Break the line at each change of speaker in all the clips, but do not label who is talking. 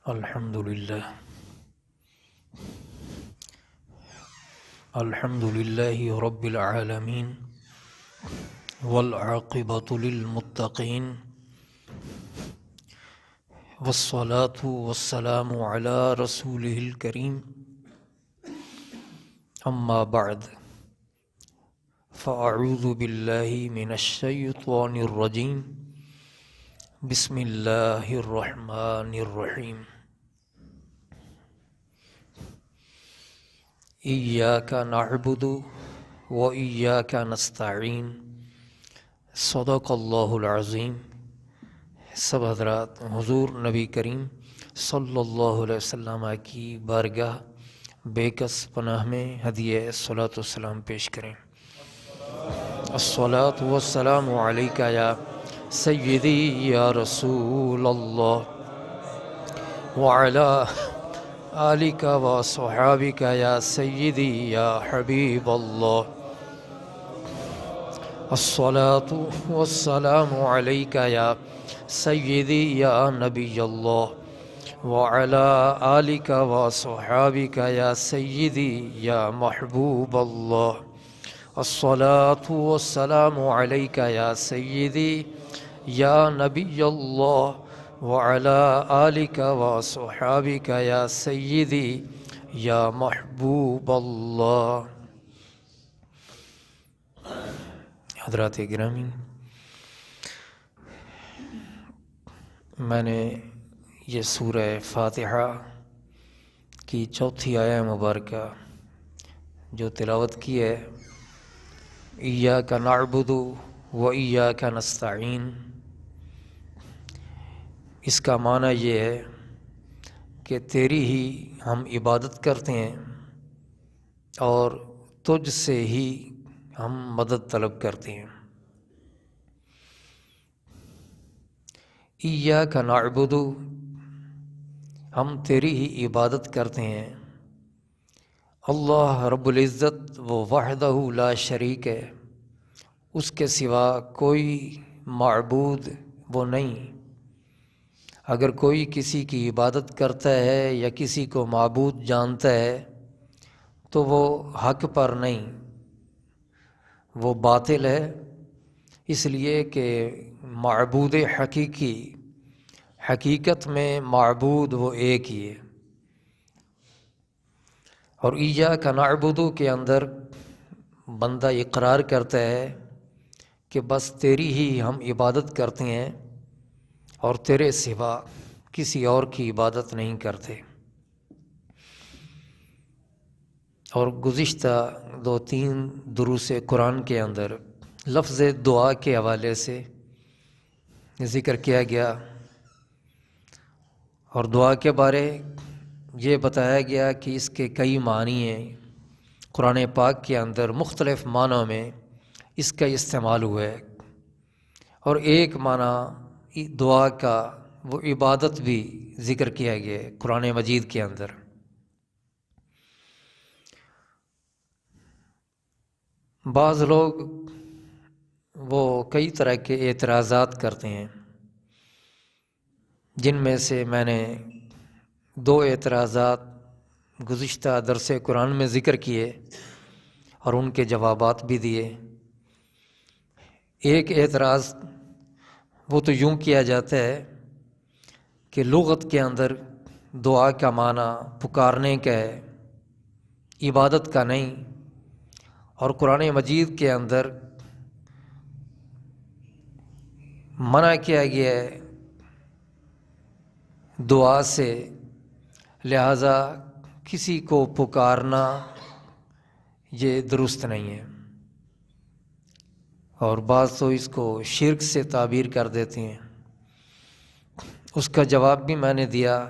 الحمد لله رب العالمين والعاقبة للمتقين والصلاة والسلام على رسوله الكريم أما بعد فأعوذ بالله من الشيطان الرجيم بسم الله الرحمن الرحيم إياك نعبد وإياك نستعين صدق اللہ العظیم۔ سب حضرات حضور نبی کریم صلی اللہ علیہ وسلم کی بارگاہ بے کس پناہ میں ہدیہ صلاۃ والسلام پیش کریں۔ الصلاۃ والسلام علیک یا سیدی یا رسول اللہ وعلی آلک و صحابک یا سیدی یا حبیب اللہ۔ الصلاۃ والسلام علیک یا سیدی یا نبی اللہ وعلی آلک و صحابک یا سیدی یا محبوب اللہ۔ الصلاۃ والسلام علیک یا سیدی یا نبی اللہ وعلی آلک و صحابک یا سیدی یا محبوب اللہ۔ حضرات گرامی، میں نے یہ سورہ فاتحہ کی چوتھی آیہ مبارکہ جو تلاوت کی ہے، ایاک نعبد و ایاک نستعین، اس کا معنی یہ ہے کہ تیری ہی ہم عبادت کرتے ہیں اور تجھ سے ہی ہم مدد طلب کرتے ہیں۔ ایاک نعبد، ہم تیری ہی عبادت کرتے ہیں۔ اللہ رب العزت وہ وحدہ لا شریک ہے، اس کے سوا کوئی معبود وہ نہیں۔ اگر کوئی کسی کی عبادت کرتا ہے یا کسی کو معبود جانتا ہے تو وہ حق پر نہیں، وہ باطل ہے، اس لیے کہ معبود حقیقی حقیقت میں معبود وہ ایک ہی ہے۔ اور ایاک نعبد کے اندر بندہ اقرار کرتا ہے کہ بس تیری ہی ہم عبادت کرتے ہیں اور تیرے سوا کسی اور کی عبادت نہیں کرتے۔ اور گزشتہ 2-3 دروس قرآن کے اندر لفظ دعا کے حوالے سے ذکر کیا گیا اور دعا کے بارے یہ بتایا گیا کہ اس کے کئی معنی ہیں۔ قرآن پاک کے اندر مختلف معنوں میں اس کا استعمال ہوا ہے، اور ایک معنی دعا کا وہ عبادت بھی ذکر کیا گیا ہے قرآن مجید کے اندر۔ بعض لوگ وہ کئی طرح کے اعتراضات کرتے ہیں، جن میں سے میں نے 2 اعتراضات گزشتہ درس قرآن میں ذکر کیے اور ان کے جوابات بھی دیے۔ ایک اعتراض وہ تو یوں کیا جاتا ہے کہ لغت کے اندر دعا کا معنی پکارنے کا ہے، عبادت کا نہیں، اور قرآن مجید کے اندر منع کیا گیا ہے دعا سے، لہذا کسی کو پکارنا یہ درست نہیں ہے۔ اور بعض تو اس کو شرک سے تعبیر کر دیتے ہیں۔ اس کا جواب بھی میں نے دیا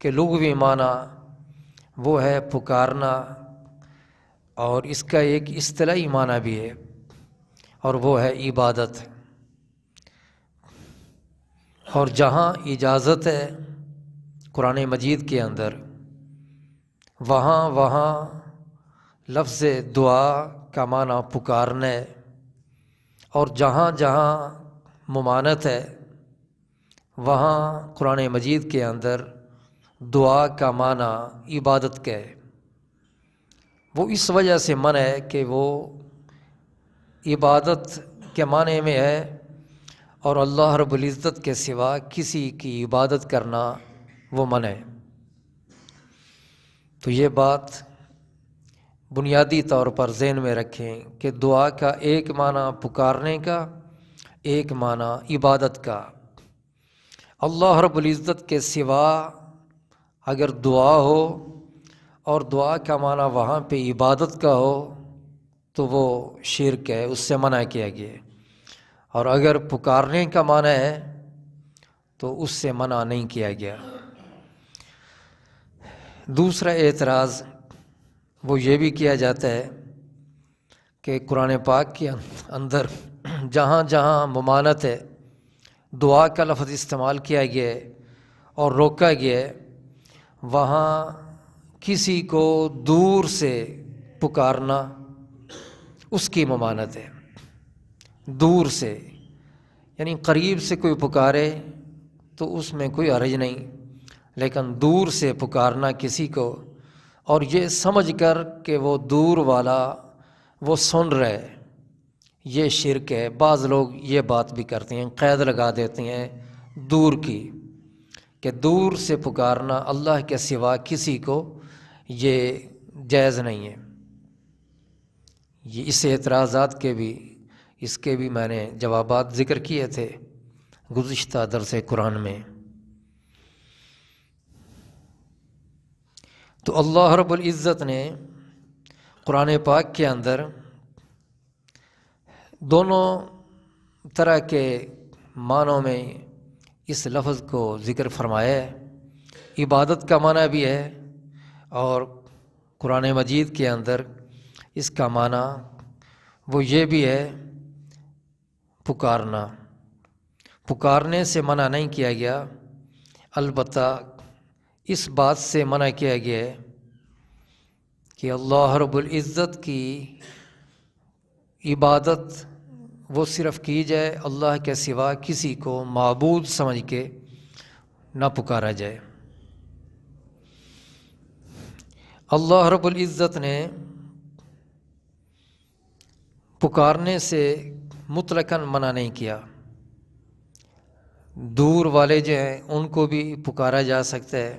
کہ لغوی معنی وہ ہے پکارنا، اور اس کا ایک اصطلاحی معنی بھی ہے، اور وہ ہے عبادت۔ اور جہاں اجازت ہے قرآن مجید کے اندر، وہاں لفظ دعا کا معنی پکارنا ہے، اور جہاں جہاں ممانعت ہے وہاں قرآن مجید کے اندر دعا کا معنی عبادت کا ہے، وہ اس وجہ سے منع ہے کہ وہ عبادت کے معنی میں ہے، اور اللہ رب العزت کے سوا کسی کی عبادت کرنا وہ منع ہے۔ تو یہ بات بنیادی طور پر ذہن میں رکھیں کہ دعا کا ایک معنی پکارنے کا، ایک معنی عبادت کا۔ اللہ رب العزت کے سوا اگر دعا ہو اور دعا کا معنی وہاں پہ عبادت کا ہو تو وہ شرک ہے، اس سے منع کیا گیا ہے، اور اگر پکارنے کا معنی ہے تو اس سے منع نہیں کیا گیا۔ دوسرا اعتراض وہ یہ بھی کیا جاتا ہے کہ قرآن پاک کے اندر جہاں جہاں ممانعت ہے، دعا کا لفظ استعمال کیا گیا ہے اور روکا گیا ہے، وہاں کسی کو دور سے پکارنا اس کی ممانعت ہے۔ دور سے یعنی قریب سے کوئی پکارے تو اس میں کوئی حرج نہیں، لیکن دور سے پکارنا کسی کو اور یہ سمجھ کر کہ وہ دور والا وہ سن رہے، یہ شرک ہے۔ بعض لوگ یہ بات بھی کرتے ہیں، قید لگا دیتے ہیں دور کی، کہ دور سے پکارنا اللہ کے سوا کسی کو یہ جائز نہیں ہے۔ یہ اس اعتراضات کے بھی اس کے بھی میں نے جوابات ذکر کیے تھے گزشتہ درس قرآن میں۔ تو اللہ رب العزت نے قرآن پاک کے اندر دونوں طرح کے معنوں میں اس لفظ کو ذکر فرمایا ہے۔ عبادت کا معنی بھی ہے، اور قرآن مجید کے اندر اس کا معنی وہ یہ بھی ہے پکارنا۔ پکارنے سے منع نہیں کیا گیا، البتہ اس بات سے منع کیا گیا ہے کہ اللہ رب العزت کی عبادت وہ صرف کی جائے، اللہ کے سوا کسی کو معبود سمجھ کے نہ پکارا جائے۔ اللہ رب العزت نے پکارنے سے مطلقاً منع نہیں کیا۔ دور والے جو ہیں ان کو بھی پکارا جا سکتا ہے،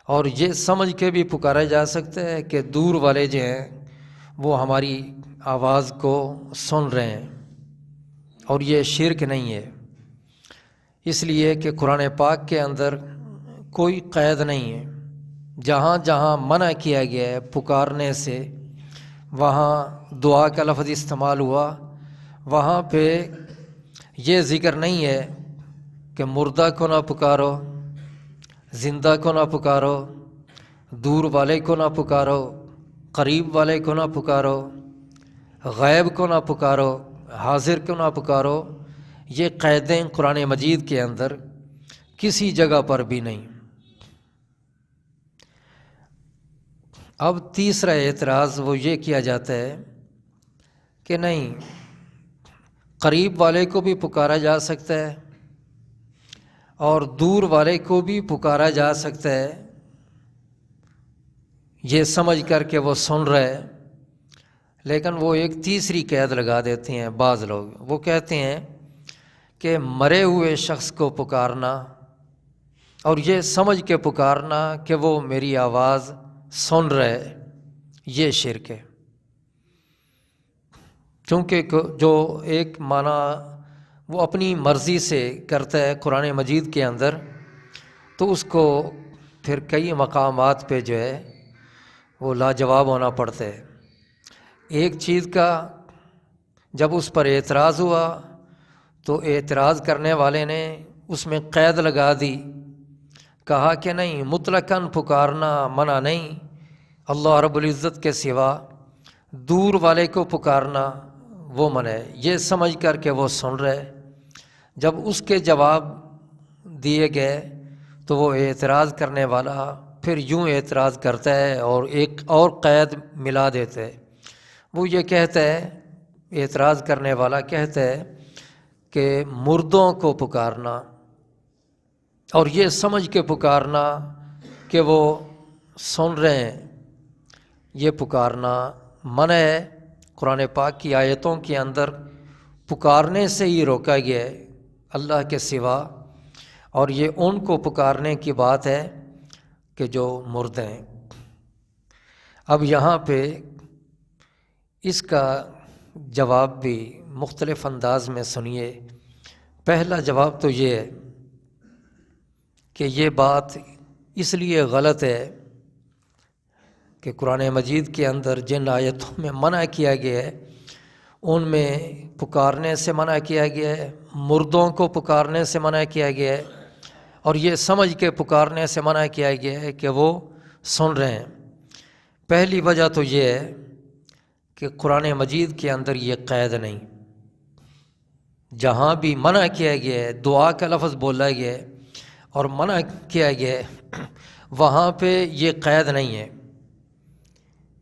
اور یہ سمجھ کے بھی پکارا جا سکتا ہے کہ دور والے جو ہیں وہ ہماری آواز کو سن رہے ہیں، اور یہ شرک نہیں ہے، اس لیے کہ قرآن پاک کے اندر کوئی قید نہیں ہے۔ جہاں جہاں منع کیا گیا ہے پکارنے سے، وہاں دعا کا لفظ استعمال ہوا، وہاں پہ یہ ذکر نہیں ہے کہ مردہ کو نہ پکارو، زندہ کو نہ پکارو، دور والے کو نہ پکارو، قریب والے کو نہ پکارو، غیب کو نہ پکارو، حاضر کو نہ پکارو۔ یہ قیدیں قرآن مجید کے اندر کسی جگہ پر بھی نہیں۔ اب تیسرا اعتراض وہ یہ کیا جاتا ہے کہ نہیں، قریب والے کو بھی پکارا جا سکتا ہے اور دور والے کو بھی پکارا جا سکتا ہے، یہ سمجھ کر کے وہ سن رہے، لیکن وہ ایک تیسری قید لگا دیتے ہیں بعض لوگ۔ وہ کہتے ہیں کہ مرے ہوئے شخص کو پکارنا اور یہ سمجھ کے پکارنا کہ وہ میری آواز سن رہے، یہ شرک ہے۔ چونکہ جو ایک معنی وہ اپنی مرضی سے کرتا ہے قرآن مجید کے اندر، تو اس کو پھر کئی مقامات پہ جو ہے وہ لاجواب ہونا پڑتا ہے۔ ایک چیز کا جب اس پر اعتراض ہوا تو اعتراض کرنے والے نے اس میں قید لگا دی، کہا کہ نہیں، مطلقاً پکارنا منع نہیں، اللہ رب العزت کے سوا دور والے کو پکارنا وہ منع ہے، یہ سمجھ کر کے وہ سن رہے۔ جب اس کے جواب دیے گئے تو وہ اعتراض کرنے والا پھر یوں اعتراض کرتا ہے اور ایک اور قید ملا دیتا ہے۔ وہ یہ کہتا ہے، اعتراض کرنے والا کہتا ہے کہ مردوں کو پکارنا اور یہ سمجھ کے پکارنا کہ وہ سن رہے ہیں، یہ پکارنا منع ہے۔ قرآن پاک کی آیتوں کے اندر پکارنے سے ہی روکا گیا ہے اللہ کے سوا، اور یہ ان کو پکارنے کی بات ہے کہ جو مردے ہیں۔ اب یہاں پہ اس کا جواب بھی مختلف انداز میں سنیے۔ پہلا جواب تو یہ ہے کہ یہ بات اس لیے غلط ہے کہ قرآن مجید کے اندر جن آیتوں میں منع کیا گیا ہے ان میں پکارنے سے منع کیا گیا ہے، مردوں کو پکارنے سے منع کیا گیا ہے، اور یہ سمجھ کے پکارنے سے منع کیا گیا ہے کہ وہ سن رہے ہیں۔ پہلی وجہ تو یہ ہے کہ قرآن مجید کے اندر یہ قید نہیں، جہاں بھی منع کیا گیا ہے، دعا کا لفظ بولا گیا ہے اور منع کیا گیا ہے، وہاں پہ یہ قید نہیں ہے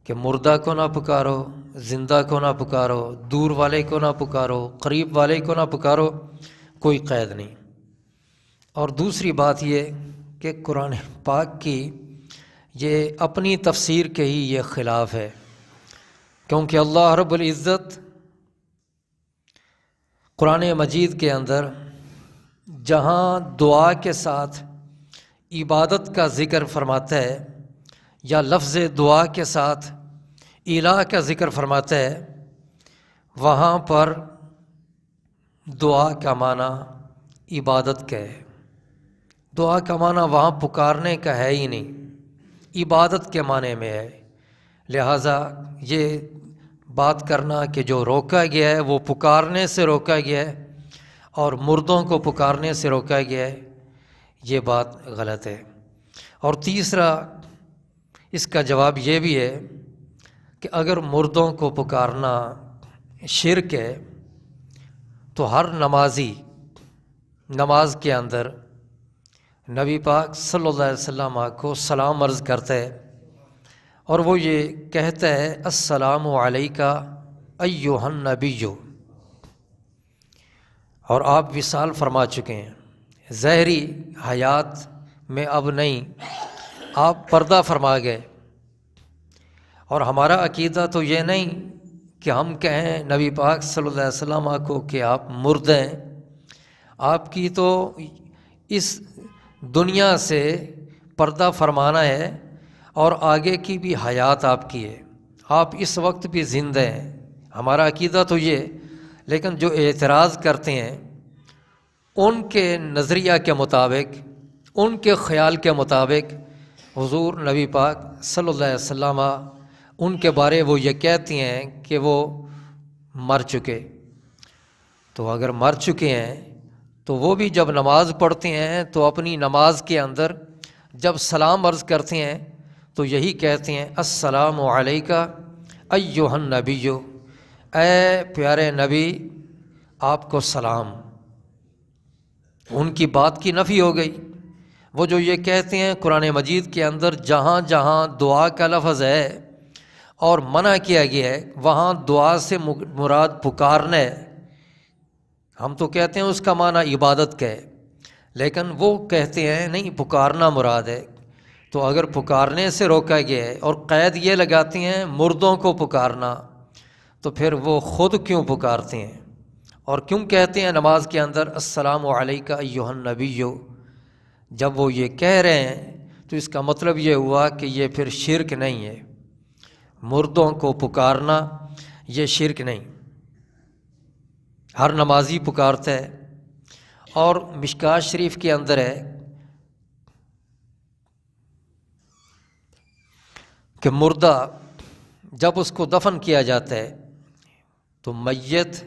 کہ مردہ کو نہ پکارو، زندہ کو نہ پکارو، دور والے کو نہ پکارو، قریب والے کو نہ پکارو، کوئی قید نہیں۔ اور دوسری بات یہ کہ قرآن پاک کی یہ اپنی تفسیر کے ہی یہ خلاف ہے، کیونکہ اللہ رب العزت قرآن مجید کے اندر جہاں دعا کے ساتھ عبادت کا ذکر فرماتا ہے یا لفظ دعا کے ساتھ الہ کا ذکر فرماتا ہے، وہاں پر دعا کا معنی عبادت کا ہے۔ دعا کا معنی وہاں پکارنے کا ہے ہی نہیں، عبادت کے معنی میں ہے۔ لہٰذا یہ بات کرنا کہ جو روکا گیا ہے وہ پکارنے سے روکا گیا ہے اور مردوں کو پکارنے سے روکا گیا ہے، یہ بات غلط ہے۔ اور تیسرا اس کا جواب یہ بھی ہے کہ اگر مردوں کو پکارنا شرک ہے تو ہر نمازی نماز کے اندر نبی پاک صلی اللہ علیہ وسلم کو سلام عرض کرتا ہے اور وہ یہ کہتا ہے السلام علیکہ ایھا النبی، اور آپ وصال فرما چکے ہیں، ظاہری حیات میں اب نہیں، آپ پردہ فرما گئے۔ اور ہمارا عقیدہ تو یہ نہیں کہ ہم کہیں نبی پاک صلی اللہ علیہ وسلم کو کہ آپ مرد ہیں، آپ کی تو اس دنیا سے پردہ فرمانا ہے اور آگے کی بھی حیات آپ کی ہے، آپ اس وقت بھی زندہ ہیں، ہمارا عقیدہ تو یہ۔ لیکن جو اعتراض کرتے ہیں ان کے نظریہ کے مطابق، ان کے خیال کے مطابق حضور نبی پاک صلی اللہ علیہ وسلم ان کے بارے وہ یہ کہتی ہیں کہ وہ مر چکے۔ تو اگر مر چکے ہیں تو وہ بھی جب نماز پڑھتے ہیں تو اپنی نماز کے اندر جب سلام عرض کرتے ہیں تو یہی کہتے ہیں السلام علیکہ ایھا النبی، اے پیارے نبی آپ کو سلام۔ ان کی بات کی نفی ہو گئی۔ وہ جو یہ کہتے ہیں قرآن مجید کے اندر جہاں جہاں دعا کا لفظ ہے اور منع کیا گیا ہے وہاں دعا سے مراد پکارنا ہے، ہم تو کہتے ہیں اس کا معنی عبادت کا ہے، لیکن وہ کہتے ہیں نہیں پکارنا مراد ہے۔ تو اگر پکارنے سے روکا گیا ہے اور قید یہ لگاتے ہیں مردوں کو پکارنا، تو پھر وہ خود کیوں پکارتے ہیں اور کیوں کہتے ہیں نماز کے اندر السلام علیکہ ایھا النبی؟ جب وہ یہ کہہ رہے ہیں تو اس کا مطلب یہ ہوا کہ یہ پھر شرک نہیں ہے، مردوں کو پکارنا یہ شرک نہیں، ہر نمازی پکارتا ہے۔ اور مشکوٰۃ شریف کے اندر ہے کہ مردہ جب اس کو دفن کیا جاتا ہے تو میت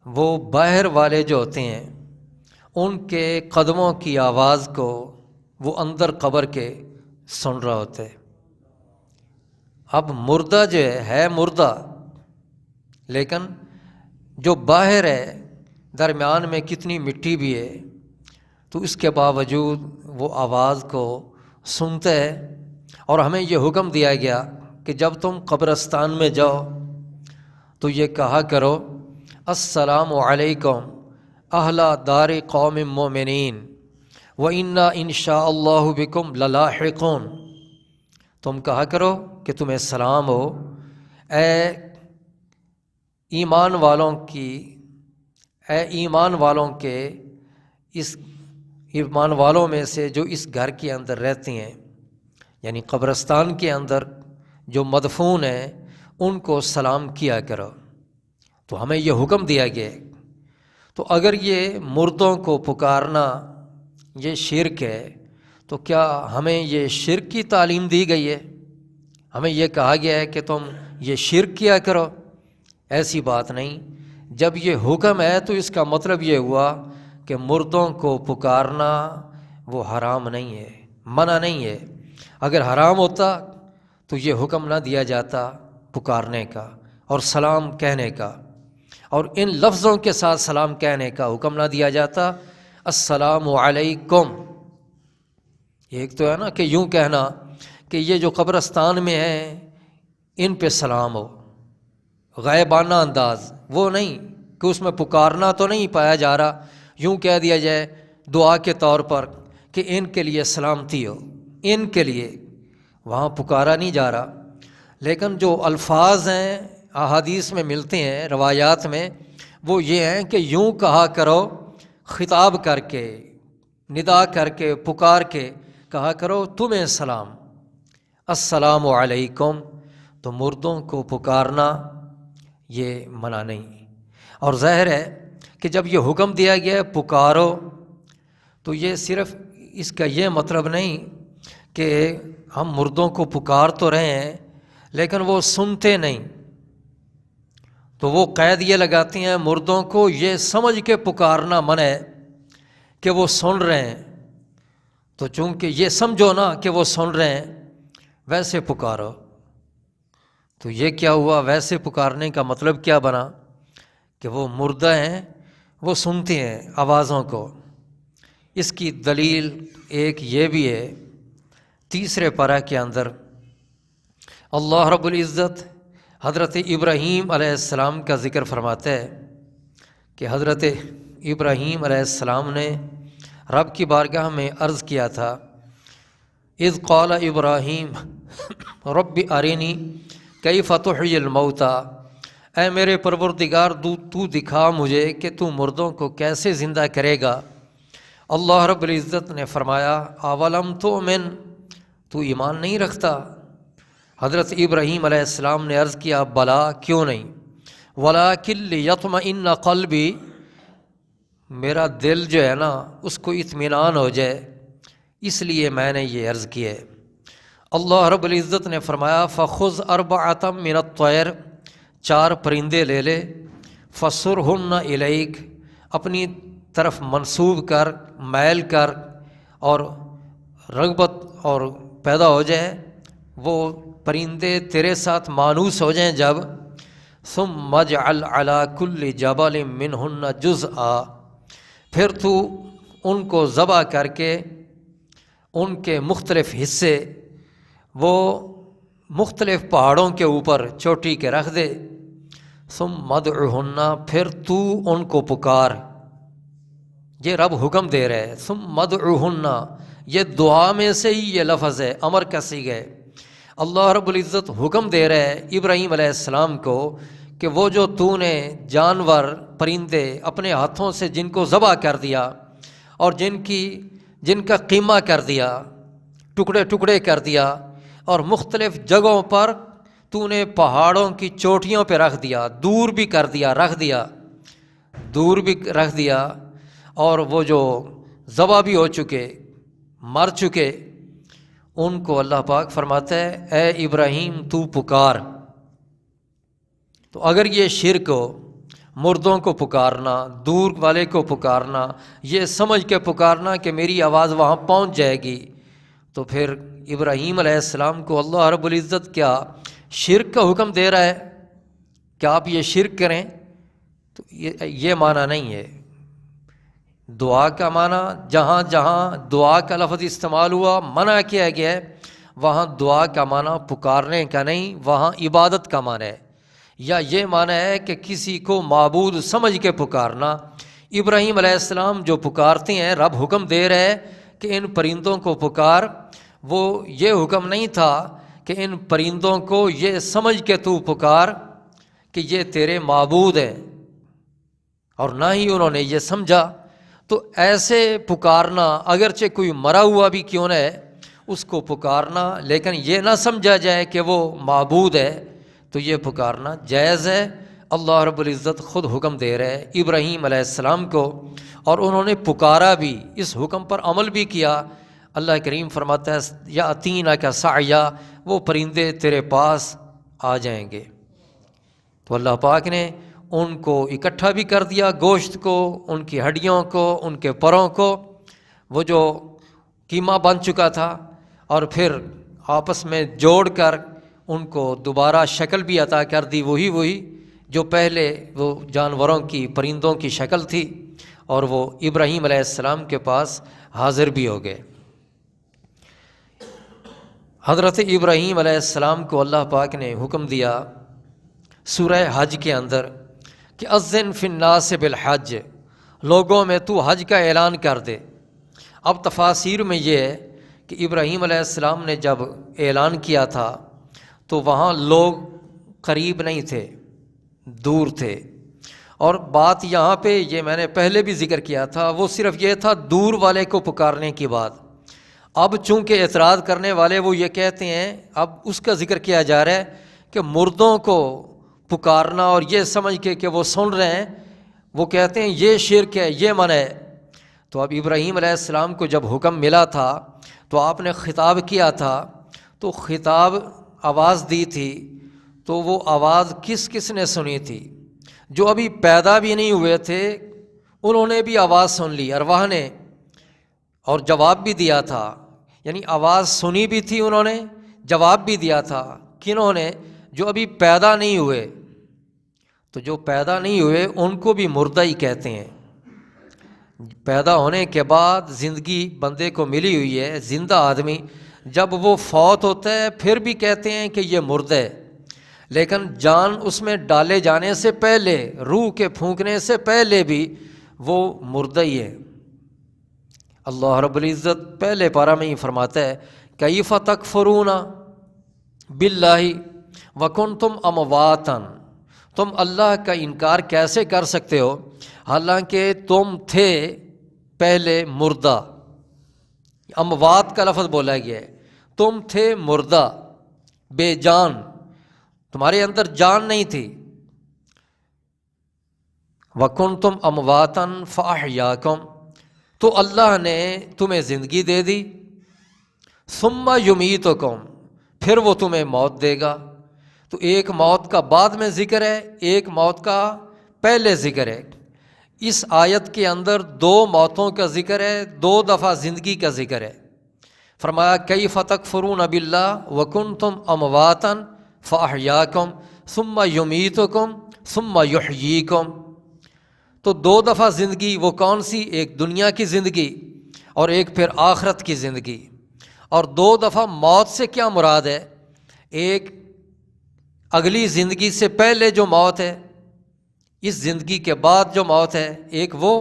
وہ باہر والے جو ہوتے ہیں ان کے قدموں کی آواز کو وہ اندر قبر کے سن رہا ہوتا ہے۔ اب مردہ جو ہے مردہ، لیکن جو باہر ہے درمیان میں کتنی مٹی بھی ہے تو اس کے باوجود وہ آواز کو سنتا ہے۔ اور ہمیں یہ حکم دیا گیا کہ جب تم قبرستان میں جاؤ تو یہ کہا کرو السلام علیکم اہل دار قوم مومنین وَإِنَّا إِن شَاءَ اللَّهُ بِكُمْ لَلَاحِقُونَ، تم کہا کرو کہ تمہیں سلام ہو اے ایمان والوں کی، اے ایمان والوں کے، اس ایمان والوں میں سے جو اس گھر کے اندر رہتے ہیں، یعنی قبرستان کے اندر جو مدفون ہیں ان کو سلام کیا کرو۔ تو ہمیں یہ حکم دیا گیا ہے۔ تو اگر یہ مردوں کو پکارنا یہ شرک ہے تو کیا ہمیں یہ شرک کی تعلیم دی گئی ہے؟ ہمیں یہ کہا گیا ہے کہ تم یہ شرک کیا کرو؟ ایسی بات نہیں۔ جب یہ حکم ہے تو اس کا مطلب یہ ہوا کہ مردوں کو پکارنا وہ حرام نہیں ہے، منع نہیں ہے۔ اگر حرام ہوتا تو یہ حکم نہ دیا جاتا پکارنے کا اور سلام کہنے کا، اور ان لفظوں کے ساتھ سلام کہنے کا حکم نہ دیا جاتا، السلام علیکم۔ ایک تو ہے نا کہ یوں کہنا کہ یہ جو قبرستان میں ہیں ان پہ سلام ہو، غائبانہ انداز، وہ نہیں کہ اس میں پکارنا تو نہیں پایا جا رہا، یوں کہہ دیا جائے دعا کے طور پر کہ ان کے لیے سلامتی ہو، ان کے لیے، وہاں پکارا نہیں جا رہا۔ لیکن جو الفاظ ہیں احادیث میں ملتے ہیں، روایات میں، وہ یہ ہیں کہ یوں کہا کرو، خطاب کر کے، ندا کر کے، پکار کے کہا کرو تمہیں سلام، السلام علیکم۔ تو مردوں کو پکارنا یہ منع نہیں۔ اور ظاہر ہے کہ جب یہ حکم دیا گیا ہے پکارو، تو یہ صرف اس کا یہ مطلب نہیں کہ ہم مردوں کو پکار تو رہے ہیں لیکن وہ سنتے نہیں، تو وہ قید یہ لگاتے ہیں مردوں کو یہ سمجھ کے پکارنا منع ہے کہ وہ سن رہے ہیں، تو چونکہ یہ سمجھو نا کہ وہ سن رہے ہیں ویسے پکارو۔ تو یہ کیا ہوا؟ ویسے پکارنے کا مطلب کیا بنا کہ وہ مردہ ہیں، وہ سنتے ہیں آوازوں کو۔ اس کی دلیل ایک یہ بھی ہے، تیسرے پارہ کے اندر اللہ رب العزت حضرت ابراہیم علیہ السلام کا ذکر فرماتا ہے کہ حضرت ابراہیم علیہ السلام نے رب کی بارگاہ میں عرض کیا تھا، اذ قال ابراہیم رب ارنی کیف تحیی الموتى، اے میرے پروردگار تو دکھا مجھے کہ تو مردوں کو کیسے زندہ کرے گا۔ اللہ رب العزت نے فرمایا اولم تؤمن، تو ایمان نہیں رکھتا؟ حضرت ابراہیم علیہ السلام نے عرض کیا بلا، کیوں نہیں، ولکن لیطمئن قلبی، میرا دل جو ہے نا اس کو اطمینان ہو جائے، اس لیے میں نے یہ عرض کیا ہے۔ اللہ رب العزت نے فرمایا فخذ اربعۃ من الطیر، 4 پرندے لے لے، فصرہن الیک، اپنی طرف منسوب کر، میل کر، اور رغبت اور پیدا ہو جائے، وہ پرندے تیرے ساتھ مانوس ہو جائیں جب، ثم اجعل علی کل جبل منہن جزءا، پھر تو ان کو ذبح کر کے ان کے مختلف حصے وہ مختلف پہاڑوں کے اوپر چوٹی کے رکھ دے، ثم ادعہن، پھر تو ان کو پکار۔ یہ رب حکم دے رہے ہیں، ثم ادعہن، یہ دعا میں سے ہی یہ لفظ ہے، امر کا صیغہ ہے۔ اللہ رب العزت حکم دے رہے ہیں ابراہیم علیہ السلام کو کہ وہ جو تو نے جانور پرندے اپنے ہاتھوں سے جن کو ذبح کر دیا اور جن کا قیمہ کر دیا، ٹکڑے ٹکڑے کر دیا، اور مختلف جگہوں پر تو نے پہاڑوں کی چوٹیوں پہ رکھ دیا، دور بھی کر دیا، رکھ دیا، دور بھی رکھ دیا، اور وہ جو ذبح بھی ہو چکے، مر چکے، ان کو اللہ پاک فرماتا ہے اے ابراہیم تو پکار۔ تو اگر یہ شرک ہو، مردوں کو پکارنا، دور والے کو پکارنا، یہ سمجھ کے پکارنا کہ میری آواز وہاں پہنچ جائے گی، تو پھر ابراہیم علیہ السلام کو اللہ رب العزت کیا شرک کا حکم دے رہا ہے کہ آپ یہ شرک کریں؟ تو یہ معنی نہیں ہے۔ دعا کا معنی، جہاں جہاں دعا کا لفظ استعمال ہوا منع کیا گیا ہے، وہاں دعا کا معنی پکارنے کا نہیں، وہاں عبادت کا معنی ہے، یا یہ معنی ہے کہ کسی کو معبود سمجھ کے پکارنا۔ ابراہیم علیہ السلام جو پکارتے ہیں، رب حکم دے رہے ہیں کہ ان پرندوں کو پکار، وہ یہ حکم نہیں تھا کہ ان پرندوں کو یہ سمجھ کے تو پکار کہ یہ تیرے معبود ہیں، اور نہ ہی انہوں نے یہ سمجھا۔ تو ایسے پکارنا، اگرچہ کوئی مرا ہوا بھی کیوں نہ ہے اس کو پکارنا، لیکن یہ نہ سمجھا جائے کہ وہ معبود ہے، تو یہ پکارنا جائز ہے۔ اللہ رب العزت خود حکم دے رہے ہیں ابراہیم علیہ السلام کو، اور انہوں نے پکارا بھی، اس حکم پر عمل بھی کیا۔ اللہ کریم فرماتا ہے یا اتینا کا سعیا، وہ پرندے تیرے پاس آ جائیں گے۔ تو اللہ پاک نے ان کو اکٹھا بھی کر دیا، گوشت کو، ان کی ہڈیوں کو، ان کے پروں کو، وہ جو قیمہ بن چکا تھا، اور پھر آپس میں جوڑ کر ان کو دوبارہ شکل بھی عطا کر دی، وہی جو پہلے وہ جانوروں کی، پرندوں کی شکل تھی، اور وہ ابراہیم علیہ السلام کے پاس حاضر بھی ہو گئے۔ حضرت ابراہیم علیہ السلام کو اللہ پاک نے حکم دیا سورہ حج کے اندر کہ اذن فی الناس بالحج، لوگوں میں تو حج کا اعلان کر دے۔ اب تفاسیر میں یہ ہے کہ ابراہیم علیہ السلام نے جب اعلان کیا تھا تو وہاں لوگ قریب نہیں تھے، دور تھے، اور بات یہاں پہ یہ میں نے پہلے بھی ذکر کیا تھا، وہ صرف یہ تھا دور والے کو پکارنے کی بات۔ اب چونکہ اعتراض کرنے والے وہ یہ کہتے ہیں، اب اس کا ذکر کیا جا رہا ہے کہ مردوں کو پکارنا اور یہ سمجھ کے کہ وہ سن رہے ہیں، وہ کہتے ہیں یہ شرک ہے، یہ منع ہے۔ تو اب ابراہیم علیہ السلام کو جب حکم ملا تھا تو آپ نے خطاب کیا تھا، تو خطاب آواز دی تھی، تو وہ آواز کس کس نے سنی تھی؟ جو ابھی پیدا بھی نہیں ہوئے تھے انہوں نے بھی آواز سن لی، ارواح نے، اور جواب بھی دیا تھا، یعنی آواز سنی بھی تھی انہوں نے، جواب بھی دیا تھا۔ کنہوں نے؟ جو ابھی پیدا نہیں ہوئے۔ تو جو پیدا نہیں ہوئے ان کو بھی مردہ ہی کہتے ہیں۔ پیدا ہونے کے بعد زندگی بندے کو ملی ہوئی ہے، زندہ آدمی، جب وہ فوت ہوتا ہے پھر بھی کہتے ہیں کہ یہ مردہ ہے، لیکن جان اس میں ڈالے جانے سے پہلے، روح کے پھونکنے سے پہلے بھی وہ مردہ ہی ہے۔ اللہ رب العزت پہلے پارہ میں ہی فرماتا ہے کیف تکفرون باللہ وکنتم امواتا، تم اللہ کا انکار کیسے کر سکتے ہو حالانکہ تم تھے پہلے مردہ۔ اموات کا لفظ بولا گیا ہے، تم تھے مردہ، بے جان، تمہارے اندر جان نہیں تھی۔ وَكُنْتُمْ أَمْوَاتًا فَأَحْيَاكُمْ، تو اللہ نے تمہیں زندگی دے دی۔ ثُمَّ يُمِيتُكُمْ، پھر وہ تمہیں موت دے گا۔ تو ایک موت کا بعد میں ذکر ہے، ایک موت کا پہلے ذکر ہے۔ اس آیت کے اندر دو موتوں کا ذکر ہے، دو دفعہ زندگی کا ذکر ہے۔ فرمایا کیف تکفرون باللہ وکنتم امواتا فاحیاکم ثم یمیتکم ثم یحییکم۔ تو دو دفعہ زندگی، وہ کون سی؟ ایک دنیا کی زندگی اور ایک پھر آخرت کی زندگی۔ اور دو دفعہ موت سے کیا مراد ہے؟ ایک اگلی زندگی سے پہلے جو موت ہے، اس زندگی کے بعد جو موت ہے ایک وہ،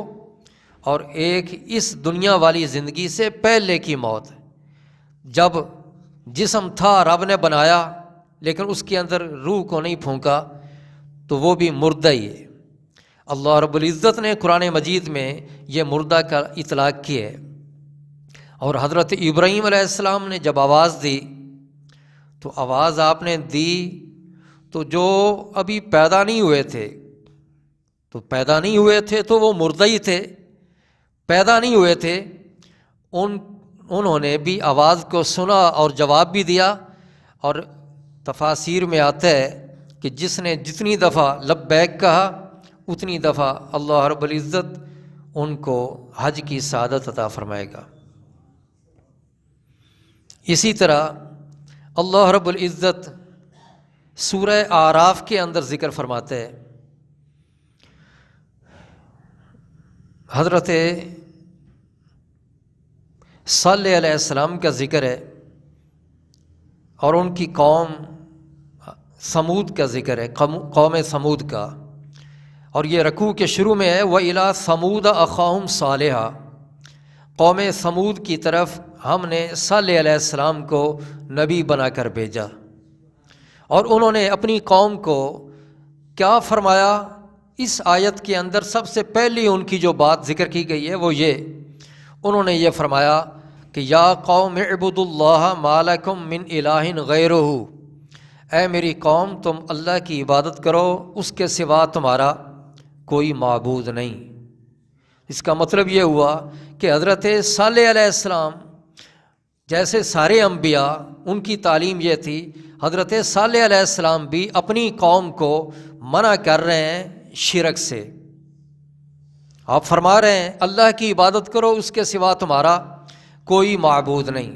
اور ایک اس دنیا والی زندگی سے پہلے کی موت۔ جب جسم تھا رب نے بنایا لیکن اس کے اندر روح کو نہیں پھونکا تو وہ بھی مردہ ہی ہے۔ اللہ رب العزت نے قرآن مجید میں یہ مردہ کا اطلاق کیا ہے۔ اور حضرت ابراہیم علیہ السلام نے جب آواز دی تو آواز آپ نے دی تو جو ابھی پیدا نہیں ہوئے تھے، تو پیدا نہیں ہوئے تھے تو وہ مردہ ہی تھے، پیدا نہیں ہوئے تھے، انہوں نے بھی آواز کو سنا اور جواب بھی دیا۔ اور تفاسیر میں آتا ہے کہ جس نے جتنی دفعہ لبیک کہا اتنی دفعہ اللہ رب العزت ان کو حج کی سعادت عطا فرمائے گا۔ اسی طرح اللہ رب العزت سورہ اعراف کے اندر ذکر فرماتے ہیں، حضرت صالح علیہ السلام کا ذکر ہے اور ان کی قوم سمود کا ذکر ہے، قوم سمود کا، اور یہ رکوع کے شروع میں ہے وَإِلَىٰ ثَمُودَ أَخَاهُمْ صَالِحًا، قوم سمود کی طرف ہم نے صالح علیہ السلام کو نبی بنا کر بھیجا، اور انہوں نے اپنی قوم کو کیا فرمایا؟ اس آیت کے اندر سب سے پہلی ان کی جو بات ذکر کی گئی ہے وہ یہ، انہوں نے یہ فرمایا کہ یا قوم اعبدوا اللہ ما لکم من الہ غیرہ، اے میری قوم تم اللہ کی عبادت کرو، اس کے سوا تمہارا کوئی معبود نہیں۔ اس کا مطلب یہ ہوا کہ حضرت صالح علیہ السلام جیسے سارے انبیاء ان کی تعلیم یہ تھی، حضرت صالح علیہ السلام بھی اپنی قوم کو منع کر رہے ہیں شرک سے۔ آپ فرما رہے ہیں اللہ کی عبادت کرو، اس کے سوا تمہارا کوئی معبود نہیں۔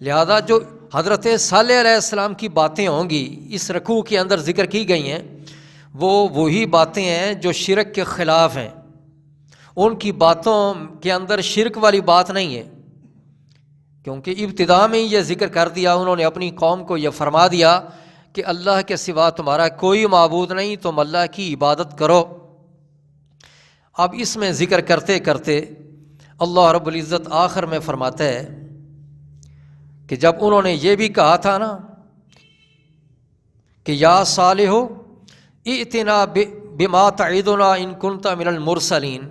لہذا جو حضرت صالح علیہ السلام کی باتیں ہوں گی اس رکوع کے اندر ذکر کی گئی ہیں، وہ وہی باتیں ہیں جو شرک کے خلاف ہیں، ان کی باتوں کے اندر شرک والی بات نہیں ہے، کیونکہ ابتدا میں ہی یہ ذکر کر دیا، انہوں نے اپنی قوم کو یہ فرما دیا کہ اللہ کے سوا تمہارا کوئی معبود نہیں، تم اللہ کی عبادت کرو۔ اب اس میں ذکر کرتے کرتے اللہ رب العزت آخر میں فرماتا ہے کہ جب انہوں نے یہ بھی کہا تھا نا کہ یا صالح ائتنا بما تعدنا ان کنت من المرسلین،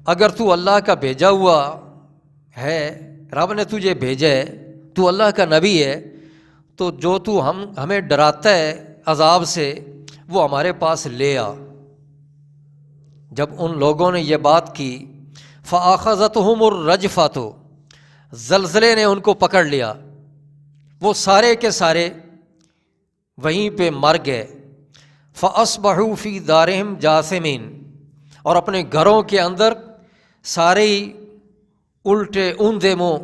اگر تو اللہ کا بھیجا ہوا ہے، رب نے تجھے بھیجا ہے، تو اللہ کا نبی ہے، تو جو تو ہمیں ڈراتا ہے عذاب سے وہ ہمارے پاس لے آ۔ جب ان لوگوں نے یہ بات کی فَأَخَذَتْهُمُ الرَّجْفَةُ، زلزلے نے ان کو پکڑ لیا، وہ سارے کے سارے وہیں پہ مر گئے۔ فَأَصْبَحُوا فِي دَارِهِمْ جَاثِمِينَ، اور اپنے گھروں کے اندر سارے ہی الٹے اوندے منہ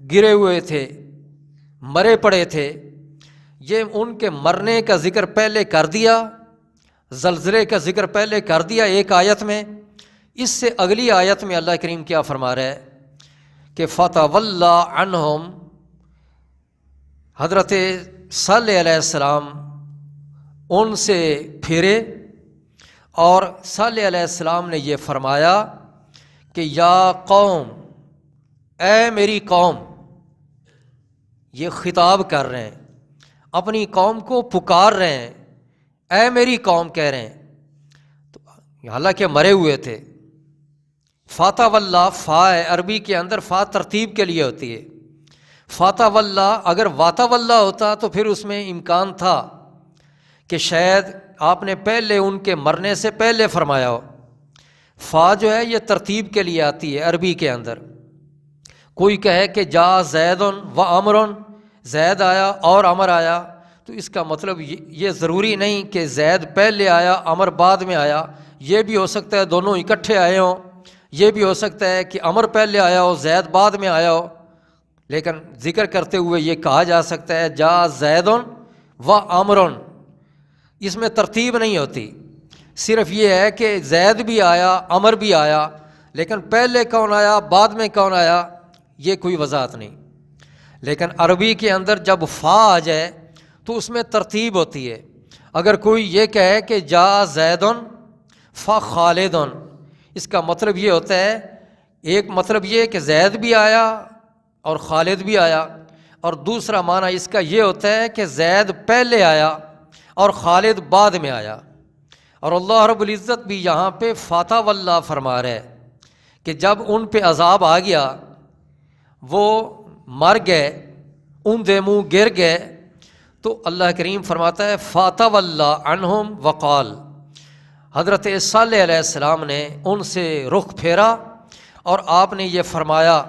گرے ہوئے تھے، مرے پڑے تھے۔ یہ ان کے مرنے کا ذکر پہلے کر دیا، زلزلے کا ذکر پہلے کر دیا ایک آیت میں۔ اس سے اگلی آیت میں اللہ کریم کیا فرما رہا ہے کہ فَتَوَلَّى عَنْهُمْ، حضرت صالح علیہ السلام ان سے پھرے، اور صالح علیہ السلام نے یہ فرمایا کہ یا قوم، اے میری قوم، یہ خطاب کر رہے ہیں، اپنی قوم کو پکار رہے ہیں، اے میری قوم کہہ رہے ہیں، تو حالانکہ مرے ہوئے تھے۔ فاتح واللہ، فا ہے عربی کے اندر، فا ترتیب کے لیے ہوتی ہے۔ فاتح واللہ اگر واتا واللہ ہوتا تو پھر اس میں امکان تھا کہ شاید آپ نے پہلے ان کے مرنے سے پہلے فرمایا ہو۔ فا جو ہے یہ ترتیب کے لیے آتی ہے عربی کے اندر۔ کوئی کہے کہ جا زید و عمر، زید آیا اور عمر آیا، تو اس کا مطلب یہ ضروری نہیں کہ زید پہلے آیا عمر بعد میں آیا، یہ بھی ہو سکتا ہے دونوں اکٹھے آئے ہوں، یہ بھی ہو سکتا ہے کہ عمر پہلے آیا ہو زید بعد میں آیا ہو، لیکن ذکر کرتے ہوئے یہ کہا جا سکتا ہے جا زید و عمر، اس میں ترتیب نہیں ہوتی، صرف یہ ہے کہ زید بھی آیا عمر بھی آیا، لیکن پہلے کون آیا بعد میں کون آیا یہ کوئی وضاحت نہیں۔ لیکن عربی کے اندر جب فا آ جائے تو اس میں ترتیب ہوتی ہے۔ اگر کوئی یہ کہے کہ جا زید فا خالد، اس کا مطلب یہ ہوتا ہے، ایک مطلب یہ کہ زید بھی آیا اور خالد بھی آیا، اور دوسرا معنی اس کا یہ ہوتا ہے کہ زید پہلے آیا اور خالد بعد میں آیا۔ اور اللہ رب العزت بھی یہاں پہ فاتح واللہ فرما رہے ہیں کہ جب ان پہ عذاب آ گیا، وہ مر گئے، اوندے منہ گر گئے، تو اللہ کریم فرماتا ہے فاتح واللہ عنہم وقال، حضرت صالح علیہ السلام نے ان سے رخ پھیرا اور آپ نے یہ فرمایا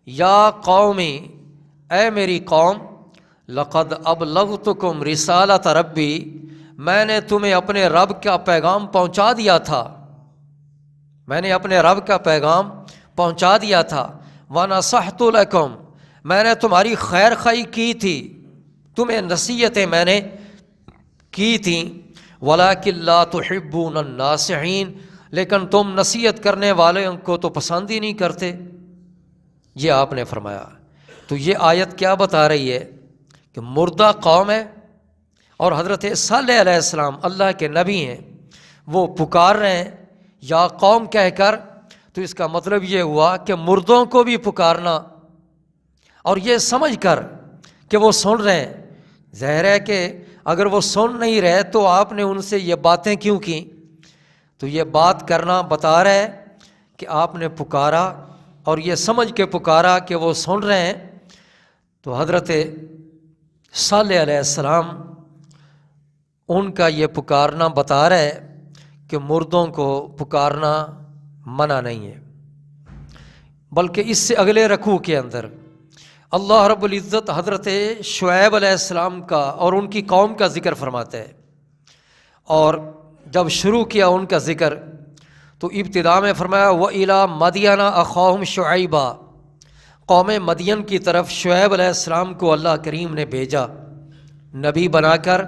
یا قومی، اے میری قوم، لقد ابلغتکم رسالۃ ربی، میں نے تمہیں اپنے رب کا پیغام پہنچا دیا تھا، میں نے اپنے رب کا پیغام پہنچا دیا تھا، ونصحت لکم، میں نے تمہاری خیر خواہی کی تھی، تمہیں نصیحتیں میں نے کی تھیں، ولکن لا تحبون الناصحین، لیکن تم نصیحت کرنے والے ان کو تو پسند ہی نہیں کرتے، یہ آپ نے فرمایا۔ تو یہ آیت کیا بتا رہی ہے کہ مردہ قوم ہے اور حضرت صالح علیہ السلام اللہ کے نبی ہیں، وہ پکار رہے ہیں یا قوم کہہ کر، تو اس کا مطلب یہ ہوا کہ مردوں کو بھی پکارنا اور یہ سمجھ کر کہ وہ سن رہے ہیں. ظاہر ہے کہ اگر وہ سن نہیں رہے تو آپ نے ان سے یہ باتیں کیوں کی؟ تو یہ بات کرنا بتا رہا ہے کہ آپ نے پکارا اور یہ سمجھ کے پکارا کہ وہ سن رہے ہیں. تو حضرت صالح علیہ السلام ان کا یہ پکارنا بتا رہا ہے کہ مردوں کو پکارنا منع نہیں ہے. بلکہ اس سے اگلے رکوع کے اندر اللہ رب العزت حضرت شعیب علیہ السلام کا اور ان کی قوم کا ذکر فرماتا ہے. اور جب شروع کیا ان کا ذکر تو ابتدا میں فرمایا وَإِلَىٰ مَدْيَنَ أَخَاهُمْ شُعَيْبًا، قوم مدین کی طرف شعیب علیہ السلام کو اللہ کریم نے بھیجا نبی بنا کر.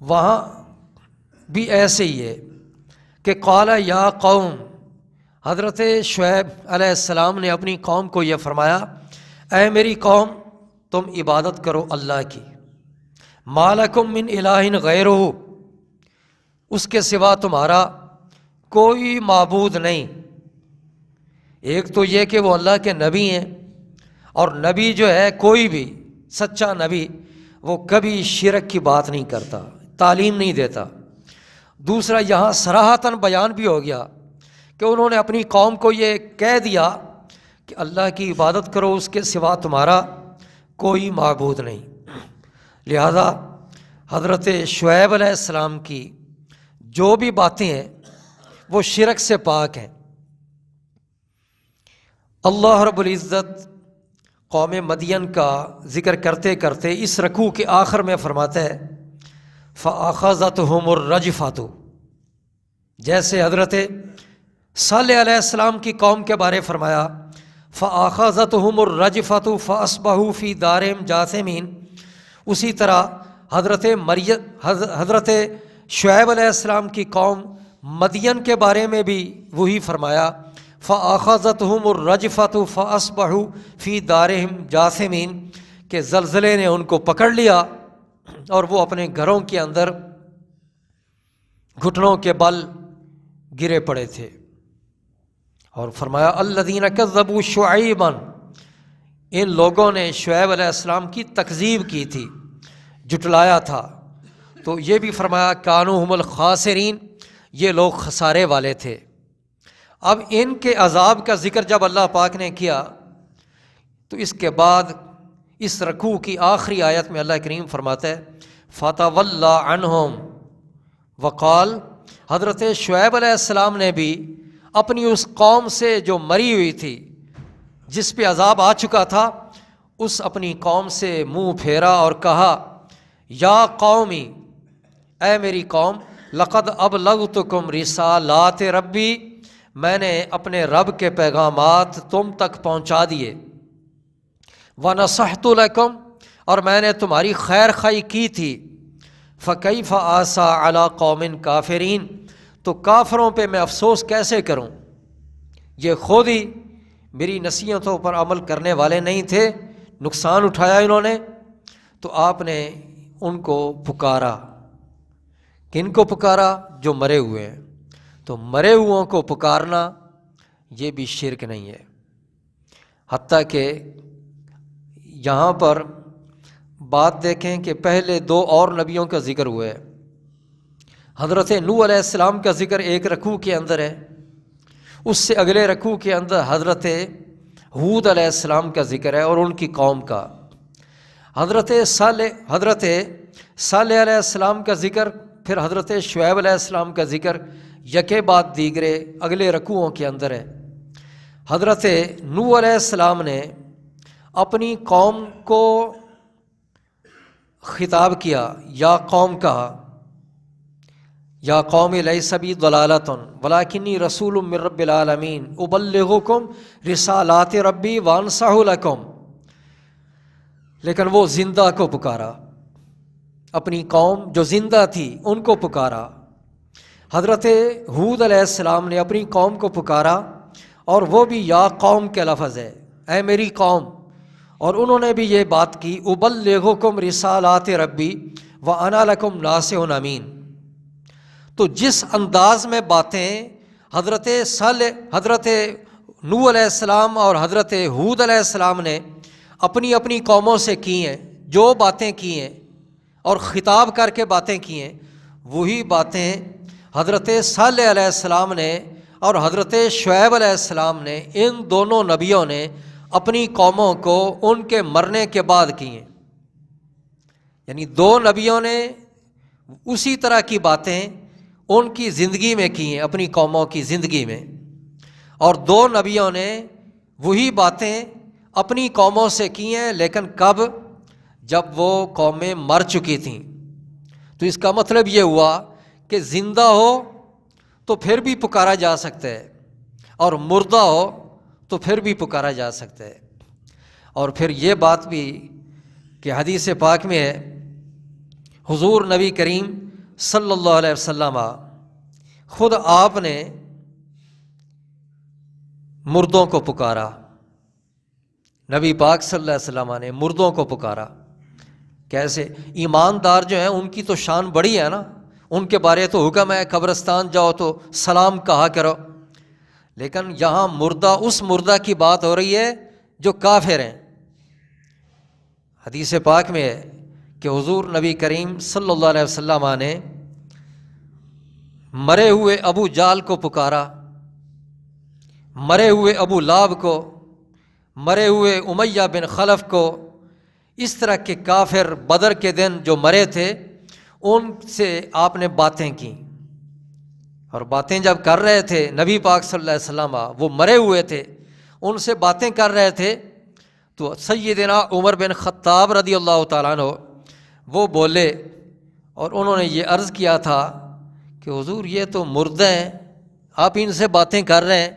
وہاں بھی ایسے ہی ہے کہ قال یا قوم، حضرت شعیب علیہ السلام نے اپنی قوم کو یہ فرمایا اے میری قوم تم عبادت کرو اللہ کی، ما لکم من الہ غیرہ، اس کے سوا تمہارا کوئی معبود نہیں. ایک تو یہ کہ وہ اللہ کے نبی ہیں، اور نبی جو ہے کوئی بھی سچا نبی وہ کبھی شرک کی بات نہیں کرتا، تعلیم نہیں دیتا. دوسرا یہاں صراحتاً بیان بھی ہو گیا کہ انہوں نے اپنی قوم کو یہ کہہ دیا کہ اللہ کی عبادت کرو، اس کے سوا تمہارا کوئی معبود نہیں. لہذا حضرت شعیب علیہ السلام کی جو بھی باتیں ہیں وہ شرک سے پاک ہیں. اللہ رب العزت قوم مدین کا ذکر کرتے کرتے اس رکوع کے آخر میں فرماتا ہے فَأَخَذَتْهُمُ الرَّجْفَةُ، جیسے حضرت صالح علیہ السلام کی قوم کے بارے فرمایا فَأَخَذَتْهُمُ الرَّجْفَةُ فَأَصْبَحُوا فِي دَارِهِمْ جَاثِمِينَ، اسی طرح حضرت شعیب علیہ السلام کی قوم مدین کے بارے میں بھی وہی فرمایا فَأَخَذَتْهُمُ الرَّجْفَةُ فَأَصْبَحُوا فِي دَارِهِمْ جَاثِمِينَ، کہ زلزلے نے ان کو پکڑ لیا اور وہ اپنے گھروں کے اندر گھٹنوں کے بل گرے پڑے تھے. اور فرمایا الذین کذبوا شعیبا، ان لوگوں نے شعیب علیہ السلام کی تکذیب کی تھی، جھٹلایا تھا. تو یہ بھی فرمایا کانوا هم الخاسرین، یہ لوگ خسارے والے تھے. اب ان کے عذاب کا ذکر جب اللہ پاک نے کیا تو اس کے بعد اس رکوع کی آخری آیت میں اللہ کریم فرماتا ہے فَتَوَلَّى عَنْهُمْ وقال، حضرت شعیب علیہ السلام نے بھی اپنی اس قوم سے جو مری ہوئی تھی، جس پہ عذاب آ چکا تھا، اس اپنی قوم سے منہ پھیرا اور کہا یا قومی، اے میری قوم، لقد ابلغتکم رسالات ربی، میں نے اپنے رب کے پیغامات تم تک پہنچا دیے. وَنَصَحْتُ لَكُمْ، اور میں نے تمہاری خیر خواہی کی تھی. فَكَيْفَ آسَىٰ عَلَىٰ قَوْمٍ كَافِرِينَ، تو کافروں پہ میں افسوس کیسے کروں، یہ خود ہی میری نصیحتوں پر عمل کرنے والے نہیں تھے، نقصان اٹھایا انہوں نے. تو آپ نے ان کو پکارا. کن کو پکارا؟ جو مرے ہوئے ہیں. تو مرے ہوئوں کو پکارنا یہ بھی شرک نہیں ہے. حتیٰ کہ یہاں پر بات دیکھیں کہ پہلے دو اور نبیوں کا ذکر ہوا ہے. حضرت نوح علیہ السلام کا ذکر ایک رکوع کے اندر ہے، اس سے اگلے رکوع کے اندر حضرت ہود علیہ السلام کا ذکر ہے اور ان کی قوم کا. حضرت صالح علیہ السلام کا ذکر، پھر حضرت شعیب علیہ السلام کا ذکر یکے بعد دیگرے اگلے رکوعوں کے اندر ہے. حضرت نوح علیہ السلام نے اپنی قوم کو خطاب کیا، یا قوم کہا، یا قوم لیس بی ضلالۃ ولکنی رسول من رب العالمین ابلغکم رسالات ربی وانصح لکم. لیکن وہ زندہ کو پکارا، اپنی قوم جو زندہ تھی ان کو پکارا. حضرت ہود علیہ السلام نے اپنی قوم کو پکارا اور وہ بھی یا قوم کے لفظ ہے، اے میری قوم. اور انہوں نے بھی یہ بات کی ابلغکم رسالات ربی وانا لکم ناصح امین. تو جس انداز میں باتیں حضرت صالح، حضرت نوح علیہ السلام اور حضرت ہود علیہ السلام نے اپنی اپنی قوموں سے کی ہیں جو باتیں کی ہیں اور خطاب کر کے باتیں کی ہیں، وہی باتیں حضرت صالح علیہ السلام نے اور حضرت شعیب علیہ السلام نے، ان دونوں نبیوں نے اپنی قوموں کو ان کے مرنے کے بعد کی ہیں۔ یعنی دو نبیوں نے اسی طرح کی باتیں ان کی زندگی میں کی ہیں، اپنی قوموں کی زندگی میں، اور دو نبیوں نے وہی باتیں اپنی قوموں سے کی ہیں، لیکن کب؟ جب وہ قومیں مر چکی تھیں۔ تو اس کا مطلب یہ ہوا کہ زندہ ہو تو پھر بھی پکارا جا سکتا ہے، اور مردہ ہو تو پھر بھی پکارا جا سکتا ہے۔ اور پھر یہ بات بھی کہ حدیث پاک میں ہے، حضور نبی کریم صلی اللہ علیہ وسلم خود آپ نے مردوں کو پکارا، نبی پاک صلی اللہ علیہ وسلم نے مردوں کو پکارا۔ کیسے؟ ایماندار جو ہیں ان کی تو شان بڑی ہے نا، ان کے بارے تو حکم ہے قبرستان جاؤ تو سلام کہا کرو، لیکن یہاں مردہ، اس مردہ کی بات ہو رہی ہے جو کافر ہیں۔ حدیث پاک میں ہے کہ حضور نبی کریم صلی اللہ علیہ وسلم نے مرے ہوئے ابو جال کو پکارا، مرے ہوئے ابو لہب کو، مرے ہوئے امیہ بن خلف کو، اس طرح کے کافر بدر کے دن جو مرے تھے ان سے آپ نے باتیں کی۔ اور باتیں جب کر رہے تھے نبی پاک صلی اللہ علیہ وسلم، وہ مرے ہوئے تھے، ان سے باتیں کر رہے تھے، تو سیدنا عمر بن خطاب رضی اللہ تعالیٰ عنہ وہ بولے اور انہوں نے یہ عرض کیا تھا کہ حضور یہ تو مردے ہیں، آپ ان سے باتیں کر رہے ہیں،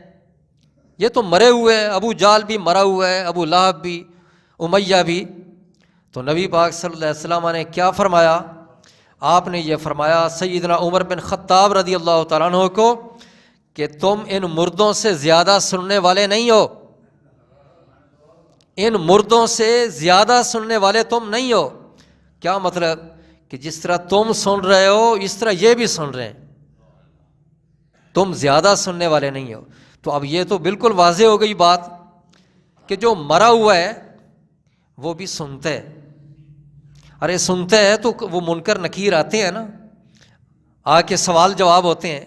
یہ تو مرے ہوئے ہیں، ابو جال بھی مرا ہوا ہے، ابو لہب بھی، امیہ بھی۔ تو نبی پاک صلی اللہ علیہ وسلم نے کیا فرمایا؟ آپ نے یہ فرمایا سیدنا عمر بن خطاب رضی اللہ تعالیٰ عنہ کو کہ تم ان مردوں سے زیادہ سننے والے نہیں ہو، ان مردوں سے زیادہ سننے والے تم نہیں ہو۔ کیا مطلب؟ کہ جس طرح تم سن رہے ہو اس طرح یہ بھی سن رہے ہیں، تم زیادہ سننے والے نہیں ہو۔ تو اب یہ تو بالکل واضح ہو گئی بات کہ جو مرا ہوا ہے وہ بھی سنتا ہے۔ ارے سنتا ہے تو وہ منکر نکیر آتے ہیں نا، آ کے سوال جواب ہوتے ہیں،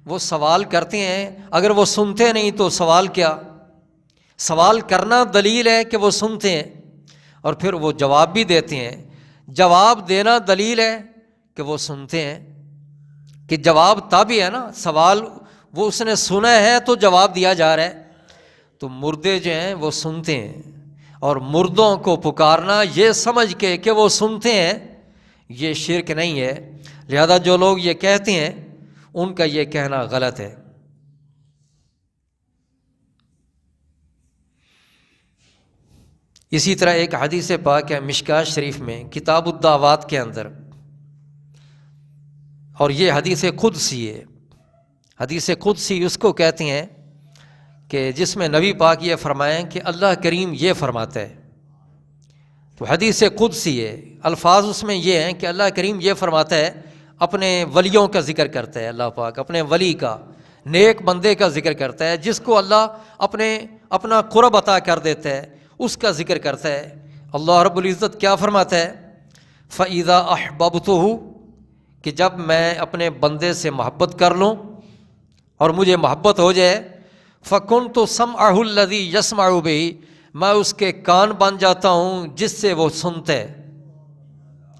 وہ سوال کرتے ہیں، اگر وہ سنتے نہیں تو سوال کیا؟ سوال کرنا دلیل ہے کہ وہ سنتے ہیں، اور پھر وہ جواب بھی دیتے ہیں، جواب دینا دلیل ہے کہ وہ سنتے ہیں، کہ جواب تابع ہے نا، سوال وہ اس نے سنا ہے تو جواب دیا جا رہا ہے۔ تو مردے جو ہیں وہ سنتے ہیں، اور مردوں کو پکارنا یہ سمجھ کے کہ وہ سنتے ہیں یہ شرک نہیں ہے، لہذا جو لوگ یہ کہتے ہیں ان کا یہ کہنا غلط ہے۔ اسی طرح ایک حدیث پاک ہے مشکوٰۃ شریف میں کتاب الدعوات کے اندر، اور یہ حدیث قدسی ہے۔ حدیث قدسی اس کو کہتے ہیں کہ جس میں نبی پاک یہ فرمائیں کہ اللہ کریم یہ فرماتا ہے، تو حدیث قدسی ہے، الفاظ اس میں یہ ہیں کہ اللہ کریم یہ فرماتا ہے، اپنے ولیوں کا ذکر کرتا ہے اللہ پاک، اپنے ولی کا، نیک بندے کا ذکر کرتا ہے جس کو اللہ اپنا قرب عطا کر دیتا ہے، اس کا ذکر کرتا ہے۔ اللہ رب العزت کیا فرماتا ہے؟ فَإِذَا أَحْبَبْتُهُ، کہ جب میں اپنے بندے سے محبت کر لوں اور مجھے محبت ہو جائے، فَكُنْتُ سَمْعَهُ الَّذِي يَسْمَعُ بِهِ، میں اس کے کان بن جاتا ہوں جس سے وہ سنتا ہے۔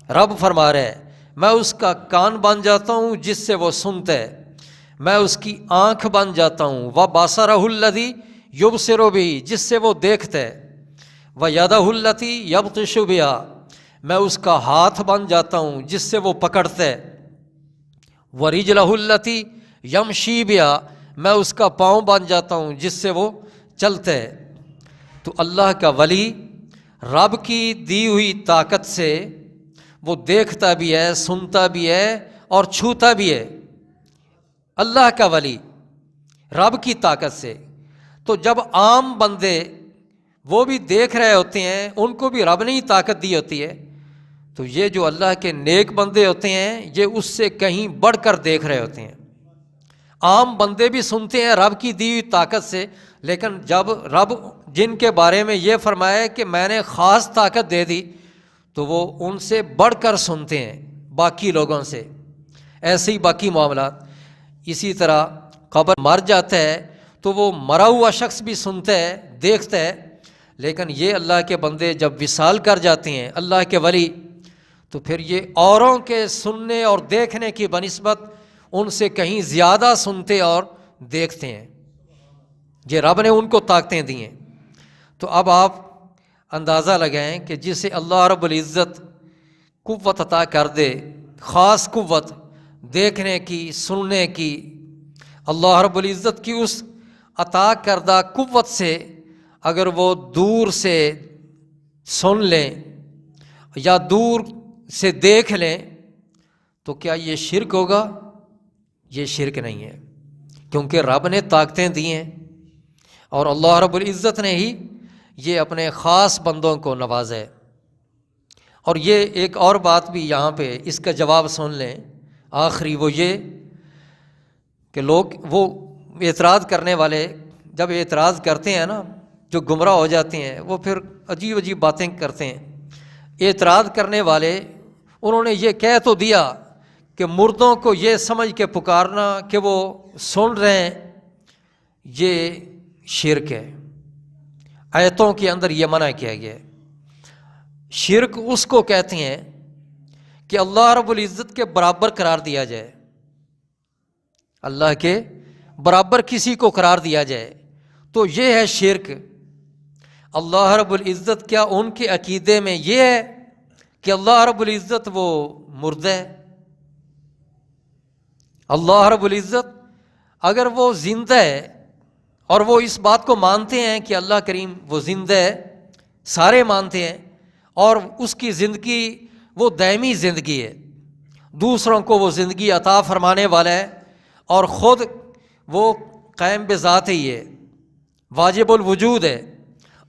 رب فرما رہے ہیں میں اس کا کان بن جاتا ہوں جس سے وہ سنتا ہے، میں اس کی آنکھ بن جاتا ہوں، وَبَصَرَهُ الَّذِي يُبْصِرُ بِهِ، جس سے وہ دیکھتا ہے، وَيَدَهُ الَّتِي يَبْطِشُ بِهَا، میں اس کا ہاتھ بن جاتا ہوں جس سے وہ پکڑتا ہے، وَرِجْلَهُ الَّتِي يَمْشِي بِهَا، میں اس کا پاؤں بن جاتا ہوں جس سے وہ چلتا ہے۔ تو اللہ کا ولی رب کی دی ہوئی طاقت سے وہ دیکھتا بھی ہے، سنتا بھی ہے اور چھوتا بھی ہے، اللہ کا ولی رب کی طاقت سے۔ تو جب عام بندے وہ بھی دیکھ رہے ہوتے ہیں، ان کو بھی رب نے ہی طاقت دی ہوتی ہے، تو یہ جو اللہ کے نیک بندے ہوتے ہیں یہ اس سے کہیں بڑھ کر دیکھ رہے ہوتے ہیں۔ عام بندے بھی سنتے ہیں رب کی دی ہوئی طاقت سے، لیکن جب رب جن کے بارے میں یہ فرمایا کہ میں نے خاص طاقت دے دی تو وہ ان سے بڑھ کر سنتے ہیں باقی لوگوں سے۔ ایسے ہی باقی معاملات، اسی طرح قبر مر جاتا ہے تو وہ مرا ہوا شخص بھی سنتا ہے، دیکھتا ہے، لیکن یہ اللہ کے بندے جب وصال کر جاتے ہیں، اللہ کے ولی، تو پھر یہ اوروں کے سننے اور دیکھنے کی بنسبت ان سے کہیں زیادہ سنتے اور دیکھتے ہیں۔ یہ رب نے ان کو طاقتیں دی ہیں۔ تو اب آپ اندازہ لگائیں کہ جسے اللہ رب العزت قوت عطا کر دے، خاص قوت دیکھنے کی، سننے کی، اللہ رب العزت کی اس عطا کردہ قوت سے اگر وہ دور سے سن لیں یا دور سے دیکھ لیں تو کیا یہ شرک ہوگا؟ یہ شرک نہیں ہے، کیونکہ رب نے طاقتیں دی ہیں اور اللہ رب العزت نے ہی یہ اپنے خاص بندوں کو نوازا ہے۔ اور یہ ایک اور بات بھی یہاں پہ اس کا جواب سن لیں، آخری وہ یہ کہ لوگ وہ اعتراض کرنے والے جب اعتراض کرتے ہیں نا، جو گمراہ ہو جاتے ہیں، وہ پھر عجیب عجیب باتیں کرتے ہیں۔ اعتراض کرنے والے انہوں نے یہ کہہ تو دیا کہ مردوں کو یہ سمجھ کے پکارنا کہ وہ سن رہے ہیں یہ شرک ہے، آیتوں کے اندر یہ منع کیا گیا ہے۔ شرک اس کو کہتے ہیں کہ اللہ رب العزت کے برابر قرار دیا جائے، اللہ کے برابر کسی کو قرار دیا جائے تو یہ ہے شرک۔ اللہ رب العزت کیا ان کے عقیدے میں یہ ہے کہ اللہ رب العزت وہ مردہ ہے؟ اللہ رب العزت اگر وہ زندہ ہے اور وہ اس بات کو مانتے ہیں کہ اللہ کریم وہ زندہ ہے، سارے مانتے ہیں، اور اس کی زندگی وہ دائمی زندگی ہے، دوسروں کو وہ زندگی عطا فرمانے والا ہے، اور خود وہ قائم بذات ہی ہے، واجب الوجود ہے۔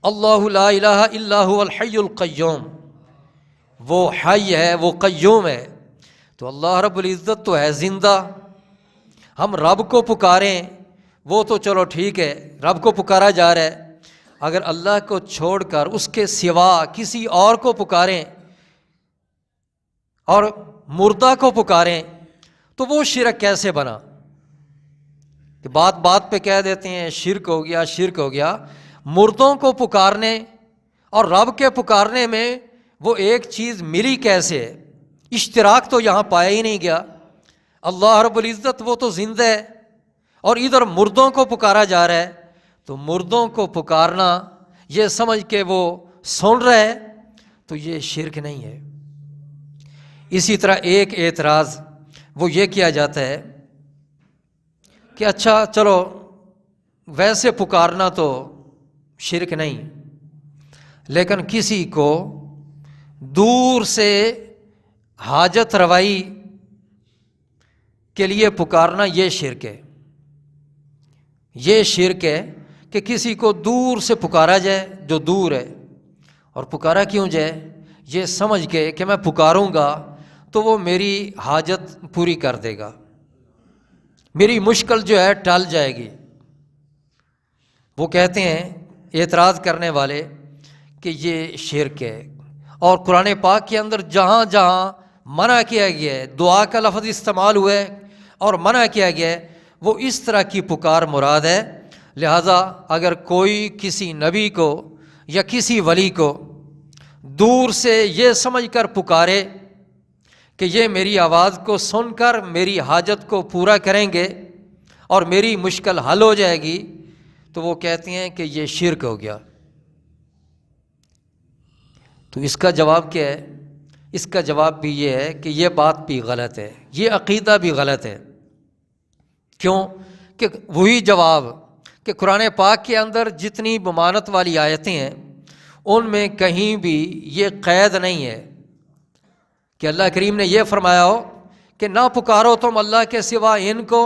اللہ لا الہ الا هو الحی القیوم، وہ حی ہے، وہ قیوم ہے۔ تو اللہ رب العزت تو ہے زندہ، ہم رب کو پکاریں وہ تو چلو ٹھیک ہے، رب کو پکارا جا رہا ہے، اگر اللہ کو چھوڑ کر اس کے سوا کسی اور کو پکاریں اور مردہ کو پکاریں تو وہ شرک کیسے بنا؟ کہ بات بات پہ کہہ دیتے ہیں شرک ہو گیا، شرک ہو گیا۔ مردوں کو پکارنے اور رب کے پکارنے میں وہ ایک چیز ملی کیسے ہے؟ اشتراک تو یہاں پایا ہی نہیں گیا۔ اللہ رب العزت وہ تو زندہ ہے اور ادھر مردوں کو پکارا جا رہا ہے، تو مردوں کو پکارنا یہ سمجھ کے وہ سن رہا ہے تو یہ شرک نہیں ہے۔ اسی طرح ایک اعتراض وہ یہ کیا جاتا ہے کہ اچھا چلو ویسے پکارنا تو شرک نہیں، لیکن کسی کو دور سے حاجت روائی کے لیے پکارنا یہ شرک ہے۔ یہ شرک ہے کہ کسی کو دور سے پکارا جائے جو دور ہے، اور پکارا کیوں جائے؟ یہ سمجھ کے کہ میں پکاروں گا تو وہ میری حاجت پوری کر دے گا، میری مشکل جو ہے ٹل جائے گی۔ وہ کہتے ہیں اعتراض کرنے والے کہ یہ شرک ہے، اور قرآن پاک کے اندر جہاں جہاں منع کیا گیا ہے، دعا کا لفظ استعمال ہوا ہے اور منع کیا گیا ہے، وہ اس طرح کی پکار مراد ہے۔ لہٰذا اگر کوئی کسی نبی کو یا کسی ولی کو دور سے یہ سمجھ کر پکارے کہ یہ میری آواز کو سن کر میری حاجت کو پورا کریں گے اور میری مشکل حل ہو جائے گی، تو وہ کہتے ہیں کہ یہ شرک ہو گیا۔ تو اس کا جواب کیا ہے؟ اس کا جواب بھی یہ ہے کہ یہ بات بھی غلط ہے، یہ عقیدہ بھی غلط ہے۔ کیوں؟ کہ وہی جواب کہ قرآن پاک کے اندر جتنی ممانعت والی آیتیں ہیں ان میں کہیں بھی یہ قید نہیں ہے کہ اللہ کریم نے یہ فرمایا ہو کہ نہ پکارو تم اللہ کے سوا ان کو،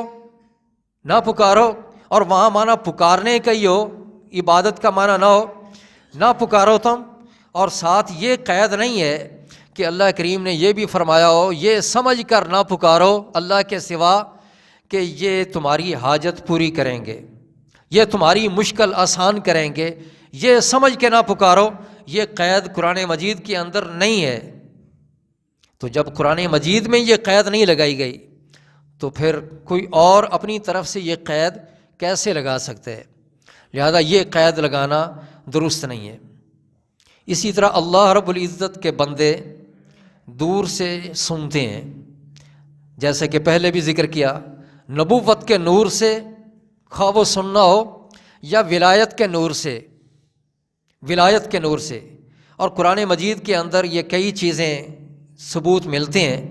نہ پکارو، اور وہاں معنی پکارنے کا ہی ہو، عبادت کا معنی نہ ہو، نہ پکارو تم، اور ساتھ یہ قید نہیں ہے کہ اللہ کریم نے یہ بھی فرمایا ہو یہ سمجھ کر نہ پکارو اللہ کے سوا کہ یہ تمہاری حاجت پوری کریں گے، یہ تمہاری مشکل آسان کریں گے، یہ سمجھ کے نہ پکارو، یہ قید قرآن مجید کے اندر نہیں ہے۔ تو جب قرآن مجید میں یہ قید نہیں لگائی گئی تو پھر کوئی اور اپنی طرف سے یہ قید کیسے لگا سکتے ہیں؟ لہذا یہ قید لگانا درست نہیں ہے۔ اسی طرح اللہ رب العزت کے بندے دور سے سنتے ہیں، جیسے کہ پہلے بھی ذکر کیا، نبوت کے نور سے خواہ وہ سننا ہو یا ولایت کے نور سے، ولایت کے نور سے۔ اور قرآن مجید کے اندر یہ کئی چیزیں ثبوت ملتے ہیں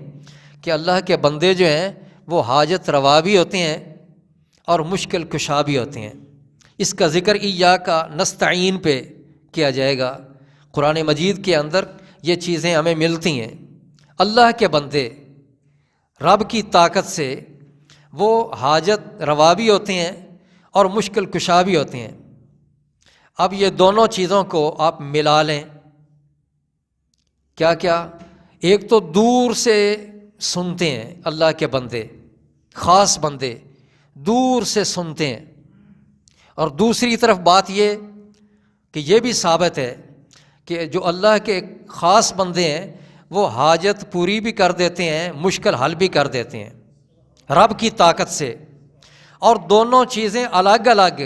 کہ اللہ کے بندے جو ہیں وہ حاجت روا بھی ہوتے ہیں اور مشکل کشا بھی ہوتے ہیں۔ اس کا ذکر ایاک نستعین پہ کیا جائے گا۔ قرآن مجید کے اندر یہ چیزیں ہمیں ملتی ہیں۔ اللہ کے بندے رب کی طاقت سے وہ حاجت روا بھی ہوتے ہیں اور مشکل کشا بھی ہوتے ہیں۔ اب یہ دونوں چیزوں کو آپ ملا لیں، کیا کیا؟ ایک تو دور سے سنتے ہیں اللہ کے بندے، خاص بندے دور سے سنتے ہیں، اور دوسری طرف بات یہ کہ یہ بھی ثابت ہے کہ جو اللہ کے خاص بندے ہیں وہ حاجت پوری بھی کر دیتے ہیں، مشکل حل بھی کر دیتے ہیں رب کی طاقت سے۔ اور دونوں چیزیں الگ الگ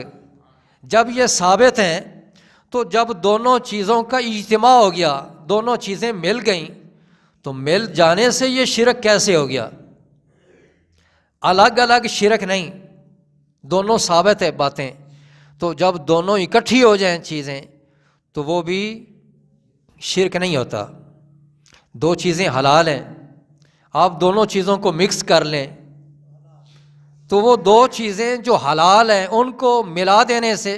جب یہ ثابت ہیں تو جب دونوں چیزوں کا اجتماع ہو گیا، دونوں چیزیں مل گئیں، تو مل جانے سے یہ شرک کیسے ہو گیا؟ الگ الگ شرک نہیں، دونوں ثابت ہے باتیں، تو جب دونوں اکٹھی ہو جائیں چیزیں تو وہ بھی شرک نہیں ہوتا۔ دو چیزیں حلال ہیں، آپ دونوں چیزوں کو مکس کر لیں تو وہ دو چیزیں جو حلال ہیں ان کو ملا دینے سے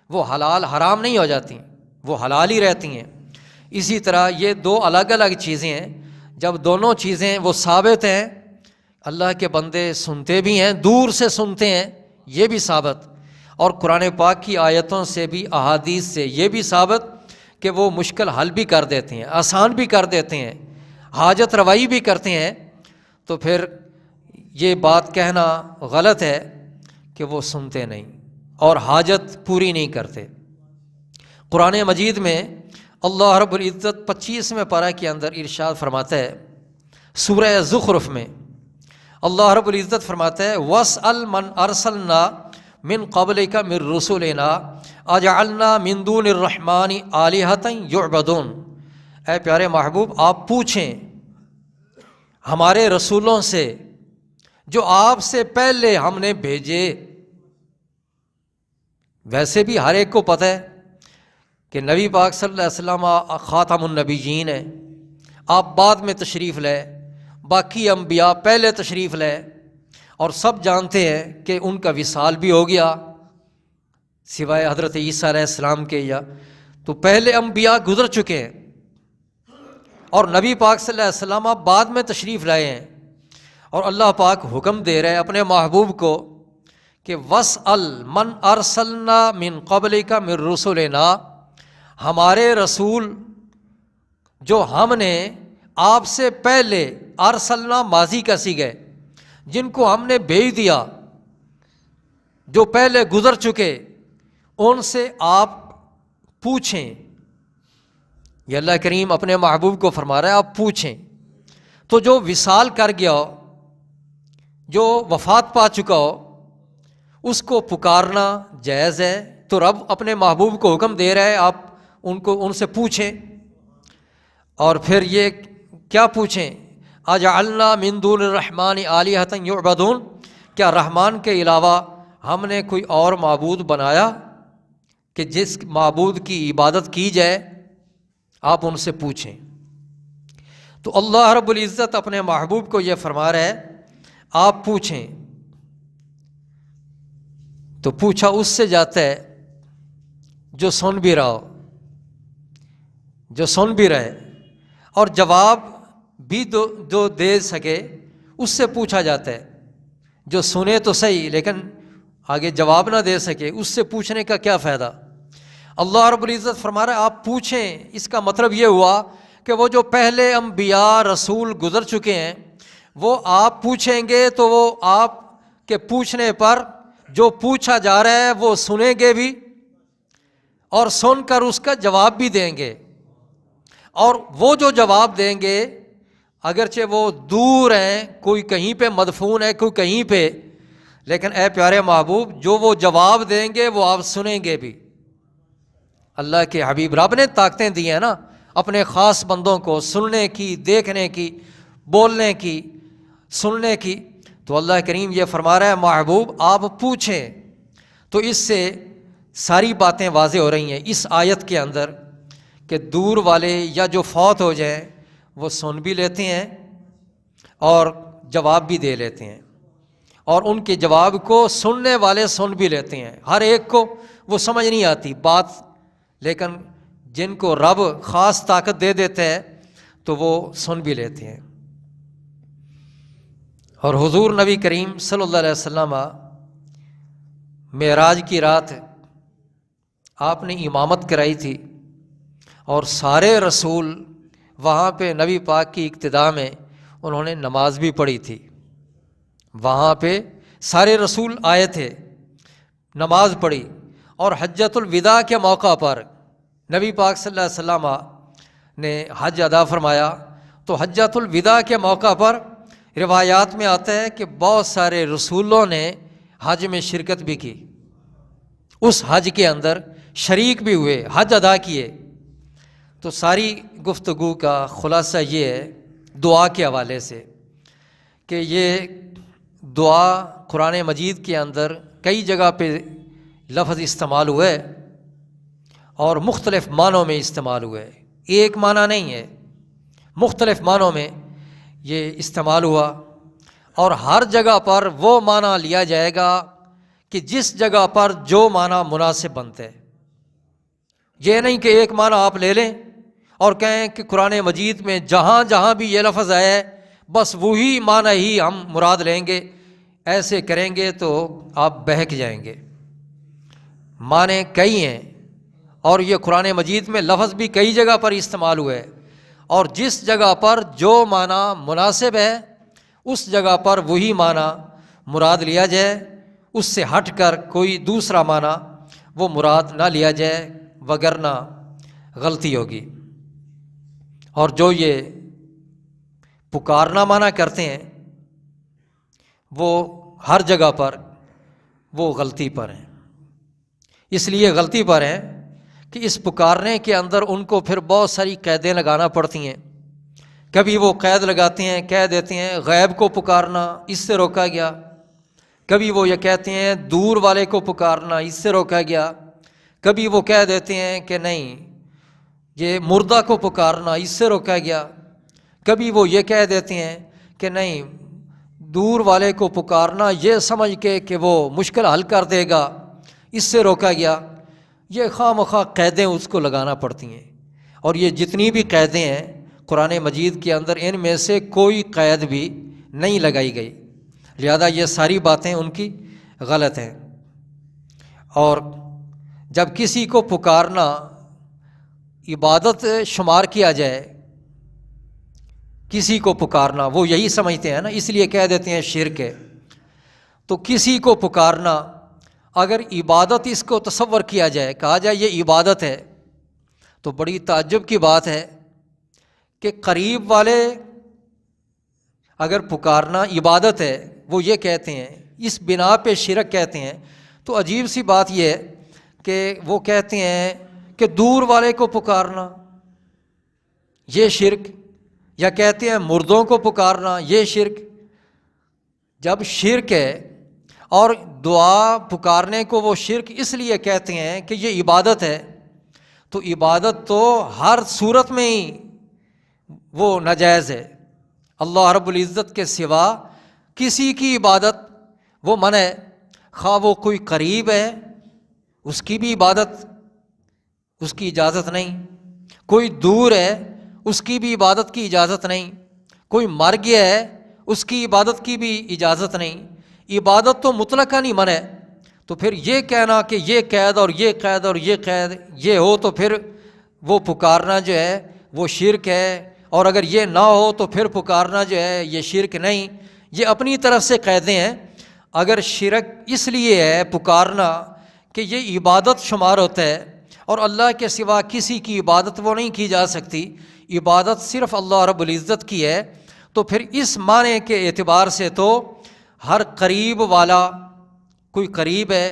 وہ حلال حرام نہیں ہو جاتی، وہ حلال ہی رہتی ہیں۔ اسی طرح یہ دو الگ الگ چیزیں ہیں، جب دونوں چیزیں وہ ثابت ہیں، اللہ کے بندے سنتے بھی ہیں، دور سے سنتے ہیں، یہ بھی ثابت، اور قرآن پاک کی آیتوں سے بھی، احادیث سے یہ بھی ثابت کہ وہ مشکل حل بھی کر دیتے ہیں، آسان بھی کر دیتے ہیں، حاجت روائی بھی کرتے ہیں۔ تو پھر یہ بات کہنا غلط ہے کہ وہ سنتے نہیں اور حاجت پوری نہیں کرتے۔ قرآن مجید میں اللہ رب العزت 25ویں پارہ کے اندر ارشاد فرماتا ہے، سورہ زخرف میں اللہ رب العزت فرماتا ہے، وَاسْأَلْ مَنْ أَرْسَلْنَا مِنْ قَبْلِكَ مِنْ رُسُلِنَا أَجَعَلْنَا مِنْ دُونِ الرَّحْمَنِ آلِهَةً يُعْبَدُونَ۔ اے پیارے محبوب، آپ پوچھیں ہمارے رسولوں سے جو آپ سے پہلے ہم نے بھیجے۔ ویسے بھی ہر ایک کو پتہ ہے کہ نبی پاک صلی اللہ علیہ وسلم خاتم النبیین ہیں، آپ بعد میں تشریف لائے، باقی انبیاء پہلے تشریف لائے، اور سب جانتے ہیں کہ ان کا وصال بھی ہو گیا سوائے حضرت عیسیٰ علیہ السلام کے، یا تو پہلے انبیاء گزر چکے ہیں، اور نبی پاک صلی اللہ علیہ وسلم بعد میں تشریف لائے ہیں، اور اللہ پاک حکم دے رہے ہیں اپنے محبوب کو کہ وَاسْأَلْ مَنْ أَرْسَلْنَا مِنْ قَبْلِكَ مِنْ رُسُلِنَا، ہمارے رسول جو ہم نے آپ سے پہلے، ارسلنا ماضی کا صیغہ ہے، جن کو ہم نے بھیج دیا، جو پہلے گزر چکے، ان سے آپ پوچھیں۔ یہ اللہ کریم اپنے محبوب کو فرما رہا ہے آپ پوچھیں۔ تو جو وصال کر گیا ہو، جو وفات پا چکا ہو، اس کو پکارنا جائز ہے، تو رب اپنے محبوب کو حکم دے رہا ہے آپ ان سے پوچھیں۔ اور پھر یہ کیا پوچھیں؟ اجعلنا من دون الرحمن آلہۃ یعبدون، کیا رحمان کے علاوہ ہم نے کوئی اور معبود بنایا کہ جس معبود کی عبادت کی جائے؟ آپ ان سے پوچھیں۔ تو اللہ رب العزت اپنے محبوب کو یہ فرما رہا ہے آپ پوچھیں۔ تو پوچھا اس سے جاتا ہے جو سن بھی رہا ہو، جو سن بھی رہے، اور جواب بھی جو دے سکے اس سے پوچھا جاتا ہے۔ جو سنے تو صحیح لیکن آگے جواب نہ دے سکے، اس سے پوچھنے کا کیا فائدہ؟ اللہ رب العزت فرما رہا ہے آپ پوچھیں۔ اس کا مطلب یہ ہوا کہ وہ جو پہلے انبیاء رسول گزر چکے ہیں وہ آپ پوچھیں گے تو وہ آپ کہ پوچھنے پر جو پوچھا جا رہا ہے وہ سنیں گے بھی اور سن کر اس کا جواب بھی دیں گے، اور وہ جو جواب دیں گے اگرچہ وہ دور ہیں، کوئی کہیں پہ مدفون ہے، کوئی کہیں پہ، لیکن اے پیارے محبوب جو وہ جواب دیں گے وہ آپ سنیں گے بھی۔ اللہ کے حبیب، رب نے طاقتیں دی ہیں نا اپنے خاص بندوں کو سننے کی، دیکھنے کی، بولنے کی، سننے کی، تو اللہ کریم یہ فرما رہا ہے محبوب آپ پوچھیں، تو اس سے ساری باتیں واضح ہو رہی ہیں اس آیت کے اندر کہ دور والے یا جو فوت ہو جائیں وہ سن بھی لیتے ہیں اور جواب بھی دے لیتے ہیں، اور ان کے جواب کو سننے والے سن بھی لیتے ہیں۔ ہر ایک کو وہ سمجھ نہیں آتی بات، لیکن جن کو رب خاص طاقت دے دیتے ہیں تو وہ سن بھی لیتے ہیں۔ اور حضور نبی کریم صلی اللہ علیہ وسلم معراج کی رات آپ نے امامت کرائی تھی، اور سارے رسول وہاں پہ نبی پاک کی اقتداء میں انہوں نے نماز بھی پڑھی تھی، وہاں پہ سارے رسول آئے تھے، نماز پڑھی، اور حجۃ الوداع کے موقع پر نبی پاک صلی اللہ علیہ وسلم نے حج ادا فرمایا، تو حجۃ الوداع کے موقع پر روایات میں آتا ہے کہ بہت سارے رسولوں نے حج میں شرکت بھی کی، اس حج کے اندر شریک بھی ہوئے، حج ادا کیے۔ تو ساری گفتگو کا خلاصہ یہ ہے دعا کے حوالے سے کہ یہ دعا قرآن مجید کے اندر کئی جگہ پہ لفظ استعمال ہوئے اور مختلف معنوں میں استعمال ہوئے، ایک معنی نہیں ہے، مختلف معنوں میں یہ استعمال ہوا، اور ہر جگہ پر وہ معنی لیا جائے گا کہ جس جگہ پر جو معنی مناسب بنتے ہیں۔ یہ نہیں کہ ایک معنی آپ لے لیں اور کہیں کہ قرآن مجید میں جہاں جہاں بھی یہ لفظ آیا ہے بس وہی معنی ہی ہم مراد لیں گے، ایسے کریں گے تو آپ بہک جائیں گے۔ معنی کئی ہیں اور یہ قرآن مجید میں لفظ بھی کئی جگہ پر استعمال ہوئے، اور جس جگہ پر جو معنی مناسب ہے اس جگہ پر وہی معنی مراد لیا جائے، اس سے ہٹ کر کوئی دوسرا معنی وہ مراد نہ لیا جائے، وگرنہ غلطی ہوگی۔ اور جو یہ پکارنا معنی کرتے ہیں وہ ہر جگہ پر وہ غلطی پر ہیں، اس لیے غلطی پر ہیں کہ اس پکارنے کے اندر ان کو پھر بہت ساری قیدیں لگانا پڑتی ہیں۔ کبھی وہ قید لگاتے ہیں، کہہ دیتے ہیں غیب کو پکارنا، اس سے روکا گیا، کبھی وہ یہ کہتے ہیں دور والے کو پکارنا، اس سے روکا گیا، کبھی وہ کہہ دیتے ہیں کہ نہیں یہ مردہ کو پکارنا، اس سے روکا گیا، کبھی وہ یہ کہہ دیتے ہیں کہ نہیں دور والے کو پکارنا یہ سمجھ کے کہ وہ مشکل حل کر دے گا، اس سے روکا گیا۔ یہ خواہ مخواہ قیدیں اس کو لگانا پڑتی ہیں، اور یہ جتنی بھی قیدیں ہیں قرآن مجید کے اندر ان میں سے کوئی قید بھی نہیں لگائی گئی، لہذا یہ ساری باتیں ان کی غلط ہیں۔ اور جب کسی کو پکارنا عبادت شمار کیا جائے، کسی کو پکارنا وہ یہی سمجھتے ہیں نا، اس لیے کہہ دیتے ہیں شرک ہے، تو کسی کو پکارنا اگر عبادت اس کو تصور کیا جائے، کہا جائے یہ عبادت ہے، تو بڑی تعجب کی بات ہے کہ قریب والے اگر پکارنا عبادت ہے وہ یہ کہتے ہیں، اس بنا پہ شرک کہتے ہیں، تو عجیب سی بات یہ ہے کہ وہ کہتے ہیں کہ دور والے کو پکارنا یہ شرک، یا کہتے ہیں مردوں کو پکارنا یہ شرک۔ جب شرک ہے اور دعا پکارنے کو وہ شرک اس لیے کہتے ہیں کہ یہ عبادت ہے، تو عبادت تو ہر صورت میں ہی وہ ناجائز ہے، اللہ رب العزت کے سوا کسی کی عبادت وہ منع ہے، خواہ وہ کوئی قریب ہے اس کی بھی عبادت اس کی اجازت نہیں، کوئی دور ہے اس کی بھی عبادت کی اجازت نہیں، کوئی مر گیا ہے اس کی عبادت کی بھی اجازت نہیں، عبادت تو مطلقاً ہی منع ہے۔ تو پھر یہ کہنا کہ یہ قید اور یہ قید اور یہ قید یہ ہو تو پھر وہ پکارنا جو ہے وہ شرک ہے، اور اگر یہ نہ ہو تو پھر پکارنا جو ہے یہ شرک نہیں، یہ اپنی طرف سے قیدیں ہیں۔ اگر شرک اس لیے ہے پکارنا کہ یہ عبادت شمار ہوتا ہے اور اللہ کے سوا کسی کی عبادت وہ نہیں کی جا سکتی، عبادت صرف اللہ رب العزت کی ہے، تو پھر اس معنی کے اعتبار سے تو ہر قریب والا، کوئی قریب ہے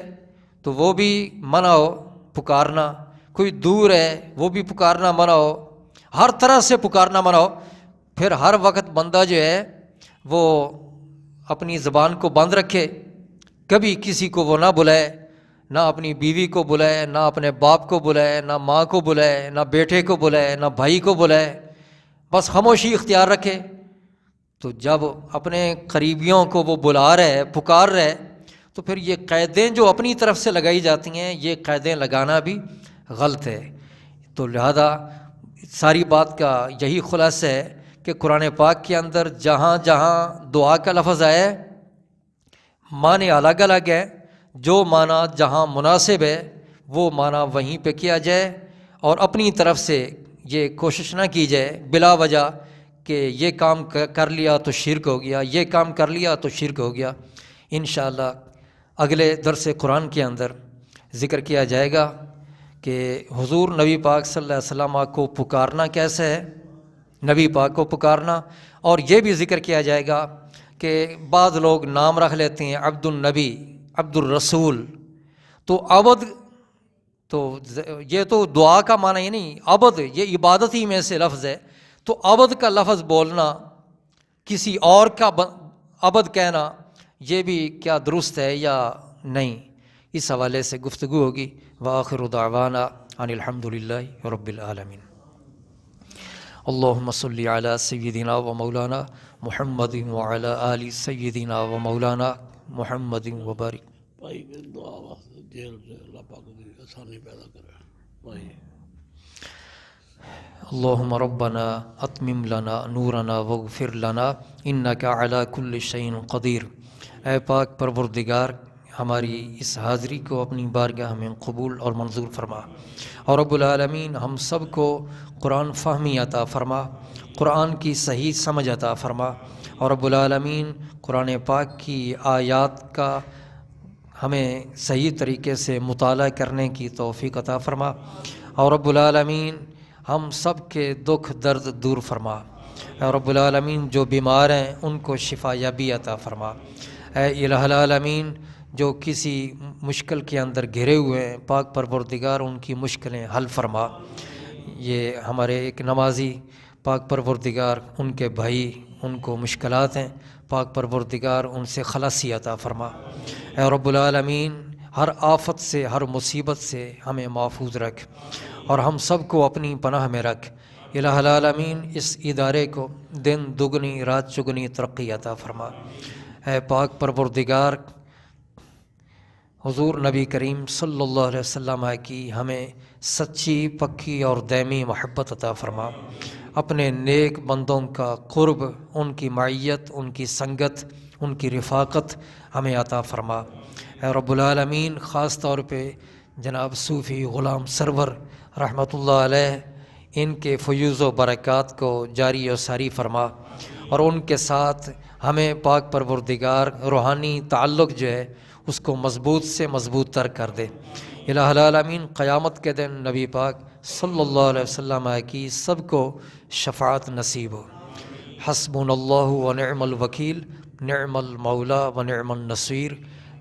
تو وہ بھی منع ہو پکارنا، کوئی دور ہے وہ بھی پکارنا منع ہو، ہر طرح سے پکارنا منع ہو، پھر ہر وقت بندہ جو ہے وہ اپنی زبان کو بند رکھے، کبھی کسی کو وہ نہ بلائے، نہ اپنی بیوی کو بلائے، نہ اپنے باپ کو بلائے، نہ ماں کو بلائے، نہ بیٹے کو بلائے، نہ بھائی کو بلائے، بس خاموشی اختیار رکھے۔ تو جب اپنے قریبیوں کو وہ بلا رہے پکار رہے تو پھر یہ قیدیں جو اپنی طرف سے لگائی جاتی ہیں، یہ قیدیں لگانا بھی غلط ہے۔ تو لہذا ساری بات کا یہی خلاصہ ہے کہ قرآن پاک کے اندر جہاں جہاں دعا کا لفظ آیا ہے معنی الگ الگ ہے، جو معنی جہاں مناسب ہے وہ معنی وہیں پہ کیا جائے، اور اپنی طرف سے یہ کوشش نہ کی جائے بلا وجہ کہ یہ کام کر لیا تو شرک ہو گیا، یہ کام کر لیا تو شرک ہو گیا۔ انشاءاللہ اگلے درس قرآن کے اندر ذکر کیا جائے گا کہ حضور نبی پاک صلی اللہ علیہ وسلم کو پکارنا کیسے ہے، نبی پاک کو پکارنا، اور یہ بھی ذکر کیا جائے گا کہ بعض لوگ نام رکھ لیتے ہیں عبد النبی، عبد الرسول، تو عبد تو یہ تو دعا کا معنی ہی نہیں، عبد یہ عبادت ہی میں سے لفظ ہے، تو عبد کا لفظ بولنا، کسی اور کا عبد کہنا، یہ بھی کیا درست ہے یا نہیں، اس حوالے سے گفتگو ہوگی۔ وآخر دعوانا ان الحمد للہ رب العالمین۔ اللہم صلی علی سیدنا و مولانا محمد وعلی آل سیدنا و مولانا محمد وبارک۔
بھائی دعا واسطے جیل سے اللہ پاک کی آسانی پیدا کرے بھائی۔
اللہم ربنا اتمم لنا نورنا واغفر لنا انک علی کل شیء قدیر۔ اے پاک پروردگار، ہماری اس حاضری کو اپنی بارگاہ میں قبول اور منظور فرما، اور رب العالمین ہم سب کو قرآن فہمی عطا فرما، قرآن کی صحیح سمجھ عطا فرما، اور رب العالمین قرآن پاک کی آیات کا ہمیں صحیح طریقے سے مطالعہ کرنے کی توفیق عطا فرما، اور رب العالمین ہم سب کے دکھ درد دور فرما، اے رب العالمین جو بیمار ہیں ان کو شفا یابی عطا فرما، اے الہ العالمین جو کسی مشکل کے اندر گھرے ہوئے ہیں پاک پروردگار ان کی مشکلیں حل فرما۔ یہ ہمارے ایک نمازی پاک پروردگار ان کے بھائی ان کو مشکلات ہیں، پاک پروردگار ان سے خلاصی عطا فرما، اے رب العالمین ہر آفت سے ہر مصیبت سے ہمیں محفوظ رکھ، اور ہم سب کو اپنی پناہ میں رکھ۔ الہ العالمین اس ادارے کو دن دگنی رات چگنی ترقی عطا فرما۔ اے پاک پروردگار حضور نبی کریم صلی اللہ علیہ وسلم کی ہمیں سچی پکی اور دائمی محبت عطا فرما، اپنے نیک بندوں کا قرب، ان کی معیت، ان کی سنگت، ان کی رفاقت ہمیں عطا فرما۔ اے رب العالمین خاص طور پہ جناب صوفی غلام سرور رحمۃ اللہ علیہ، ان کے فیوز و برکات کو جاری و ساری فرما، اور ان کے ساتھ ہمیں پاک پروردگار روحانی تعلق جو ہے اس کو مضبوط سے مضبوط تر کر دے۔ الہ العالمین قیامت کے دن نبی پاک صلی اللہ علیہ وسلم کی سب کو شفاعت نصیب ہو۔ حسبنا اللہ ونعم الوکیل، نعم المولا ونعم النصیر،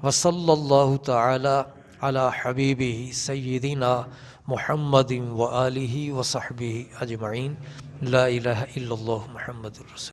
وصلی اللہ تعالی علی حبیبہ سیدنا محمد وآلہ وصحبہ اجمعین۔ لا الہ الا اللہ محمد الرسول۔